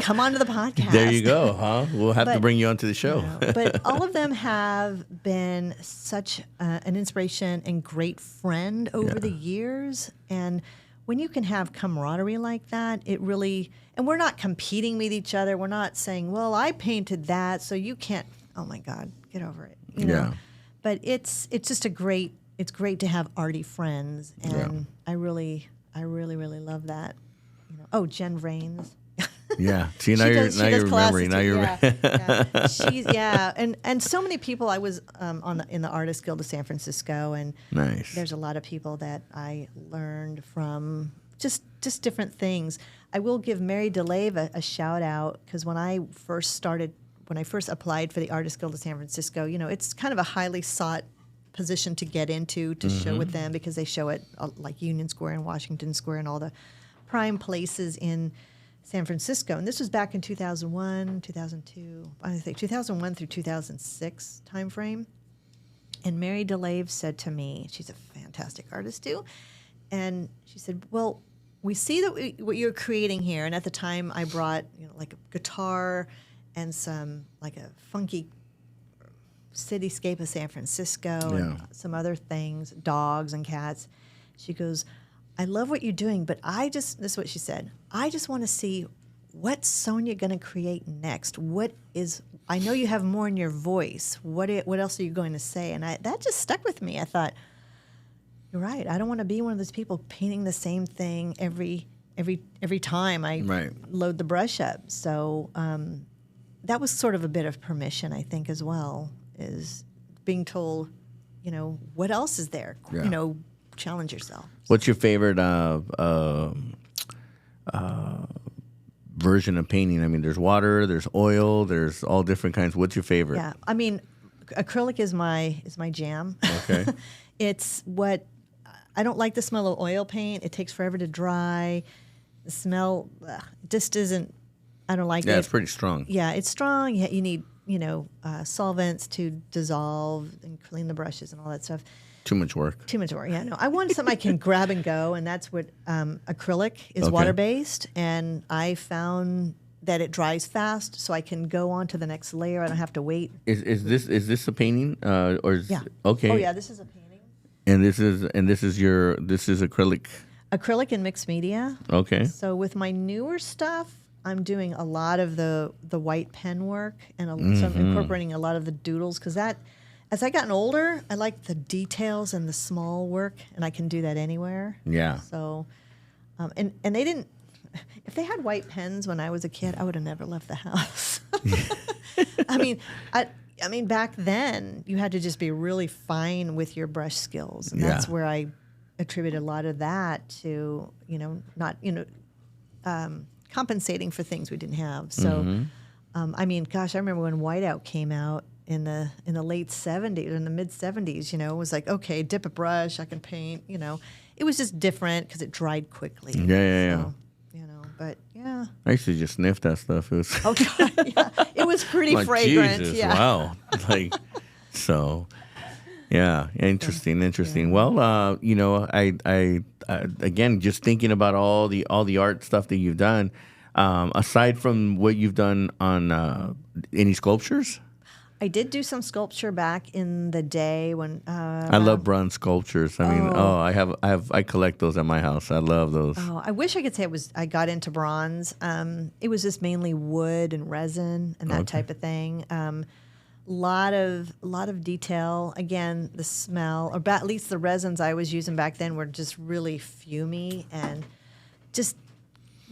come on to the podcast. There you go, huh? We'll have to bring you onto the show. But all of them have been such an inspiration and great friend over the years. And when you can have camaraderie like that, it really, and we're not competing with each other. We're not saying, well, I painted that, so you can't. Oh my God, get over it. You know? But it's just it's great to have arty friends, and I really love that. You know, oh, Jen Rains. Yeah, see now you're remembering. Now you're she's and so many people. I was in the Artist Guild of San Francisco, and there's a lot of people that I learned from just different things. I will give Mary DeLave a shout out because when I first applied for the Artist Guild of San Francisco, you know, it's kind of a highly sought position to get into to show with them because they show it like Union Square and Washington Square and all the prime places in San Francisco. And this was back in 2001, 2002, I think 2001 through 2006 timeframe. And Mary DeLave said to me, she's a fantastic artist too, and she said, well, we see that what you're creating here. And at the time I brought, like a guitar and some, like a funky cityscape of San Francisco and some other things, dogs and cats. She goes, I love what you're doing, but this is what she said, I just want to see what's Sonya going to create next. I know you have more in your voice. What else are you going to say? And that just stuck with me. I thought, you're right. I don't want to be one of those people painting the same thing every time I load the brush up. So that was sort of a bit of permission, I think, as well, is being told, what else is there? Challenge yourself. What's your favorite version of painting? I mean, there's water, there's oil, there's all different kinds. What's your favorite? Yeah, I mean, acrylic is my jam. Okay. It's what I don't like the smell of oil paint. It takes forever to dry. The smell just isn't. I don't like it. Yeah, it's pretty strong. Yeah, it's strong. You need solvents to dissolve and clean the brushes and all that stuff. Too much work. Yeah, no. I want something I can grab and go, and that's what acrylic is. Water based, and I found that it dries fast, so I can go on to the next layer. I don't have to wait. Is this a painting or is okay? Oh yeah, this is a painting. And this is acrylic. Acrylic and mixed media. Okay. So with my newer stuff, I'm doing a lot of the white pen work, and so I'm incorporating a lot of the doodles, because that. As I gotten older, I like the details and the small work, and I can do that anywhere. Yeah. So, and they didn't. If they had white pens when I was a kid, I would have never left the house. I mean, back then you had to just be really fine with your brush skills, and that's where I attribute a lot of that to not compensating for things we didn't have. So, I mean, gosh, I remember when whiteout came out. In the late 70s or in the mid 70s, it was like, okay, dip a brush, I can paint, It was just different because it dried quickly. Yeah. But yeah. I used to just sniff that stuff. It was it was pretty fragrant. Jesus, yeah. Wow. So, yeah, interesting. Yeah. Well, I again, just thinking about all the art stuff that you've done, aside from what you've done on any sculptures. I did do some sculpture back in the day when I love bronze sculptures. I mean, I collect those at my house. I love those. Oh, I wish I could say I got into bronze. It was just mainly wood and resin and that type of thing. Lot of detail. Again, the smell, or at least the resins I was using back then were just really fumey and just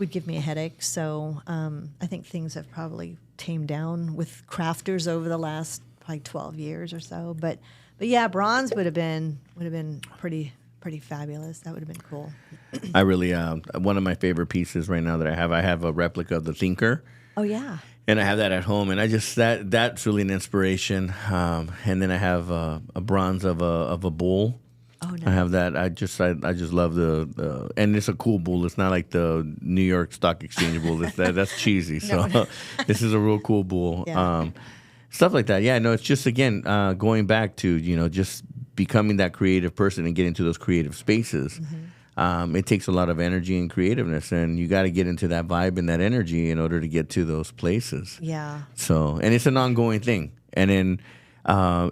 would give me a headache. So I think things have probably tamed down with crafters over the last probably 12 years or so. But yeah, bronze would have been pretty fabulous. That would have been cool. I really one of my favorite pieces right now that I have a replica of the Thinker. Oh yeah. And I have that at home, and I just that's really an inspiration. And then I have a bronze of a bull. Oh, nice. I have that. I just love the and it's a cool bull. It's not like the New York Stock Exchange bull. That's cheesy. So this is a real cool bull. Yeah. Stuff like that. Yeah, no, it's just again going back to just becoming that creative person and getting into those creative spaces. It takes a lot of energy and creativeness, and you got to get into that vibe and that energy in order to get to those places. Yeah. So, and it's an ongoing thing, and then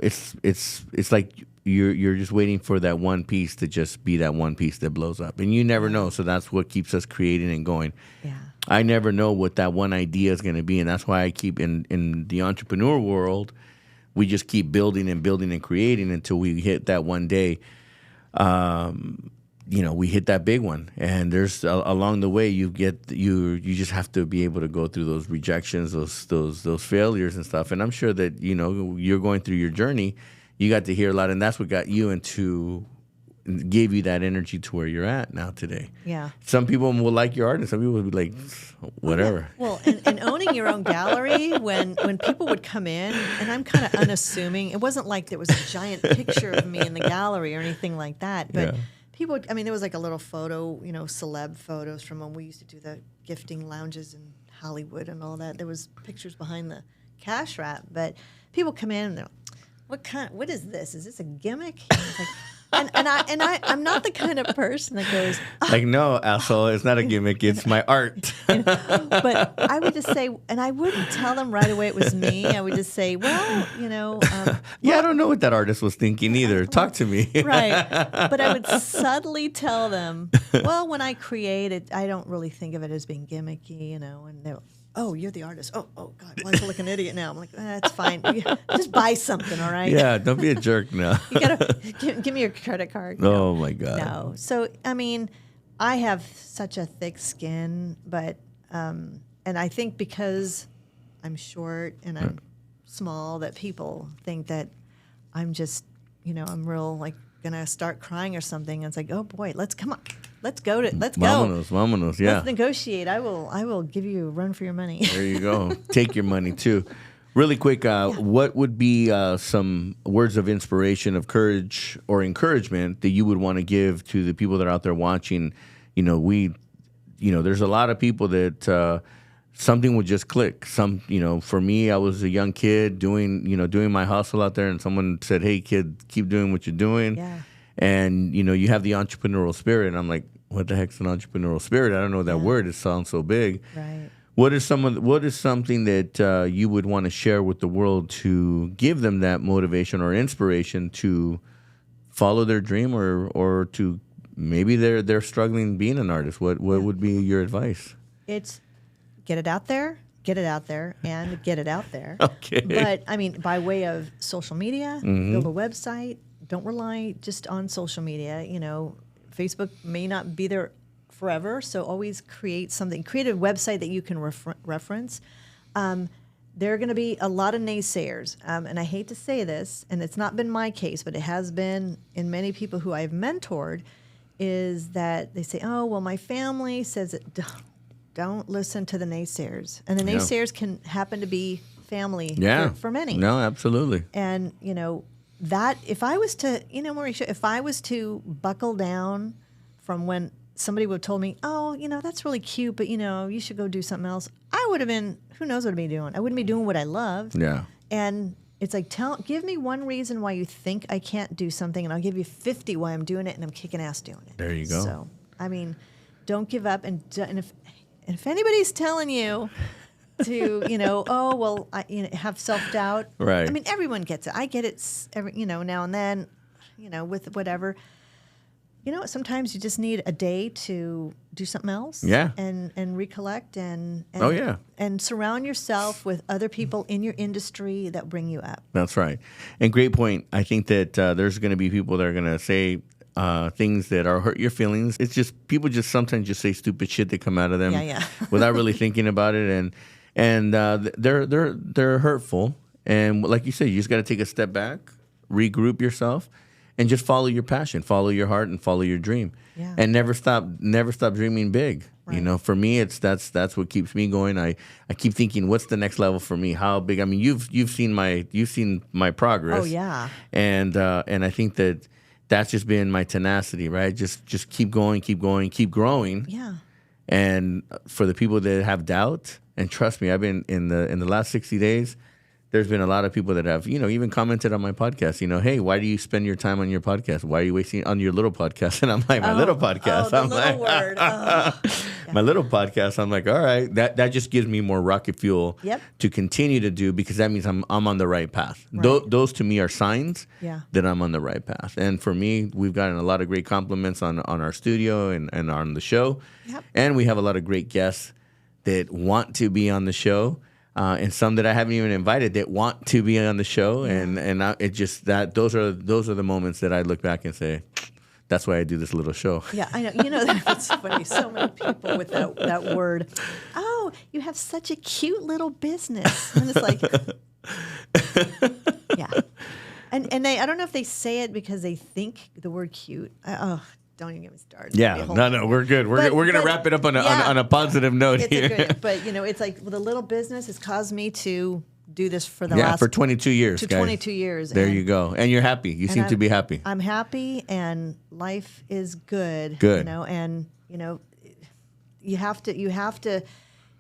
it's like you're just waiting for that one piece to just be that one piece that blows up, and you never know. So that's what keeps us creating and going. Yeah. I never know what that one idea is going to be, and that's why I keep in the entrepreneur world. We just keep building and building and creating until we hit that one day. We hit that big one, and there's along the way you just have to be able to go through those rejections, those failures and stuff. And I'm sure that you're going through your journey. You got to hear a lot, and that's what got you gave you that energy to where you're at now today. Yeah. Some people will like your art, and some people will be like, whatever. Well, and owning your own gallery, when people would come in, and I'm kind of unassuming. It wasn't like there was a giant picture of me in the gallery or anything like that, but. Yeah. People, there was like a little photo, celeb photos from when we used to do the gifting lounges in Hollywood and all that. There was pictures behind the cash wrap, but people come in and they're, what is this? Is this a gimmick? And I'm not the kind of person that goes, like, no, asshole, it's not a gimmick, it's my art. But I would just say, and I wouldn't tell them right away it was me. I would just say, well, I don't know what that artist was thinking either. Talk to me. Right. But I would subtly tell them, well, when I create it, I don't really think of it as being gimmicky, and they're, oh, you're the artist. Oh, God, well, I feel like an idiot now. I'm like, that's fine. Just buy something, all right? Yeah, don't be a jerk now. You gotta give me your credit card. Oh, my God. No. So, I mean, I have such a thick skin, but, and I think because I'm short and I'm small, that people think that I'm just, I'm real, like, gonna start crying or something. And it's like, oh boy, let's go. Vámonos, yeah. Let's negotiate. I will give you a run for your money. There you go. Take your money too. Really quick, what would be some words of inspiration, of courage or encouragement that you would want to give to the people that are out there watching? There's a lot of people that something would just click. For me, I was a young kid doing my hustle out there, and someone said, "Hey, kid, keep doing what you're doing." Yeah. And you have the entrepreneurial spirit. And I'm like, what the heck's an entrepreneurial spirit? I don't know that word. It sounds so big. Right. What is something that you would want to share with the world to give them that motivation or inspiration to follow their dream, or to maybe they're struggling being an artist? What would be your advice? It's get it out there, and get it out there. Okay. But I mean, by way of social media, build a website. Don't rely just on social media. Facebook may not be there forever, so always create something. Create a website that you can reference. There are going to be a lot of naysayers, and I hate to say this, and it's not been my case, but it has been in many people who I've mentored, is that they say, oh, well, my family says it. Don't listen to the naysayers. And the naysayers can happen to be family for many. No, absolutely. And, that if I was to, Mauricio, if I was to buckle down from when somebody would have told me, oh, that's really cute, but, you should go do something else, I would have been, who knows what I'd be doing. I wouldn't be doing what I love. Yeah. And it's like, give me one reason why you think I can't do something, and I'll give you 50 why I'm doing it, and I'm kicking ass doing it. There you go. So, I mean, don't give up. And if anybody's telling you to, have self-doubt. Right. I mean, everyone gets it. I get it now and then, with whatever. Sometimes you just need a day to do something else. Yeah. And recollect and and surround yourself with other people in your industry that bring you up. That's right. And great point. I think that there's going to be people that are going to say things that are hurt your feelings. It's just people just sometimes just say stupid shit that come out of them without really thinking about it, and they're hurtful. And like you said, you just got to take a step back, regroup yourself, and just follow your passion, follow your heart, and follow your dream. Yeah. And never stop dreaming big. Right. For me, that's what keeps me going. I keep thinking, what's the next level for me? How big? I mean, you've seen my progress. Oh yeah. And I think that's just been my tenacity, right? Just keep going, keep growing. Yeah. And for the people that have doubt, and trust me, I've been in the last 60 days, there's been a lot of people that have, even commented on my podcast, hey, why do you spend your time on your podcast? Why are you wasting on your little podcast? And I'm like, my little podcast. I'm little word. My little podcast. I'm like, all right, that just gives me more rocket fuel to continue to do, because that means I'm on the right path. Right. Those to me are signs that I'm on the right path. And for me, we've gotten a lot of great compliments on our studio and on the show. Yep. And we have a lot of great guests that want to be on the show. And some that I haven't even invited that want to be on the show, and it just those are the moments that I look back and say, that's why I do this little show. Yeah, I know. That's funny. So many people with that word. Oh, you have such a cute little business, and it's like, yeah. And I don't know if they say it because they think the word cute. Don't even get me started. Yeah, no, we're good. We're gonna wrap it up on a positive note here. But it's like the little business has caused me to do this for the last 22 years. 22 years. There you go. And you're happy. You seem to be happy. I'm happy, and life is good. Good. And you have to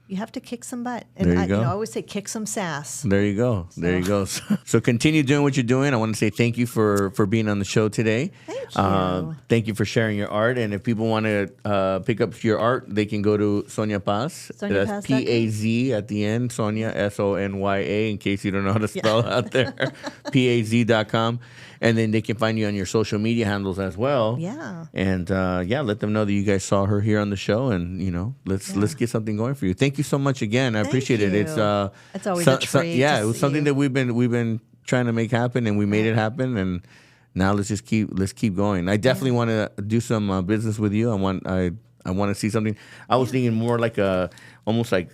you have to kick some butt. And There you go. I always say kick some sass. There you go. There you go. So continue doing what you're doing. I want to say thank you for being on the show today. Thank you. Thank you for sharing your art. And if people want to pick up your art, they can go to Sonya Paz. That's Paz at the end. Sonya, Sonya, in case you don't know how to spell out there. Paz.com. And then they can find you on your social media handles as well. Yeah. And let them know that you guys saw her here on the show, and let's get something going for you. Thank you so much again. I appreciate it. It's always a treat. It was something that we've been trying to make happen, and we made it happen. And now let's keep going. I definitely want to do some business with you. I want to see something. I was thinking more like almost like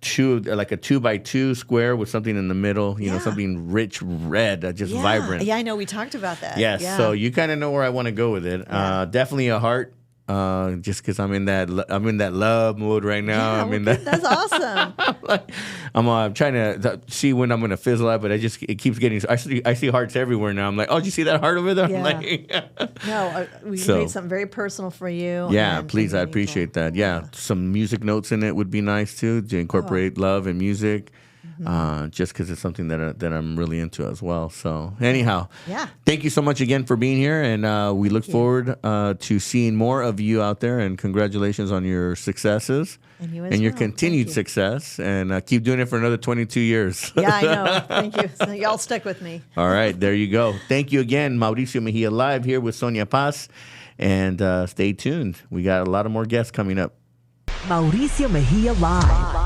a 2x2 square with something in the middle, something rich red, just vibrant. Yeah, I know. We talked about that. Yes. Yeah. So you kind of know where I want to go with it. Yeah. Definitely a heart. Just because I'm in that love mode right now. Yeah, that's awesome. I'm trying to see when I'm going to fizzle out, but it keeps getting. I see hearts everywhere now. I'm like, oh, did you see that heart over there? Yeah. I'm like, no, we made something very personal for you. Yeah, please, I appreciate that. Yeah, some music notes in it would be nice too, to incorporate love and music. Just because it's something that I'm really into as well. So anyhow, thank you so much again for being here, and we look forward to seeing more of you out there. And congratulations on your successes and your continued success. And keep doing it for another 22 years. Yeah, I know. Thank you. So y'all stuck with me. All right, there you go. Thank you again, Mauricio Mejia live here with Sonya Paz, and stay tuned. We got a lot of more guests coming up. Mauricio Mejia live.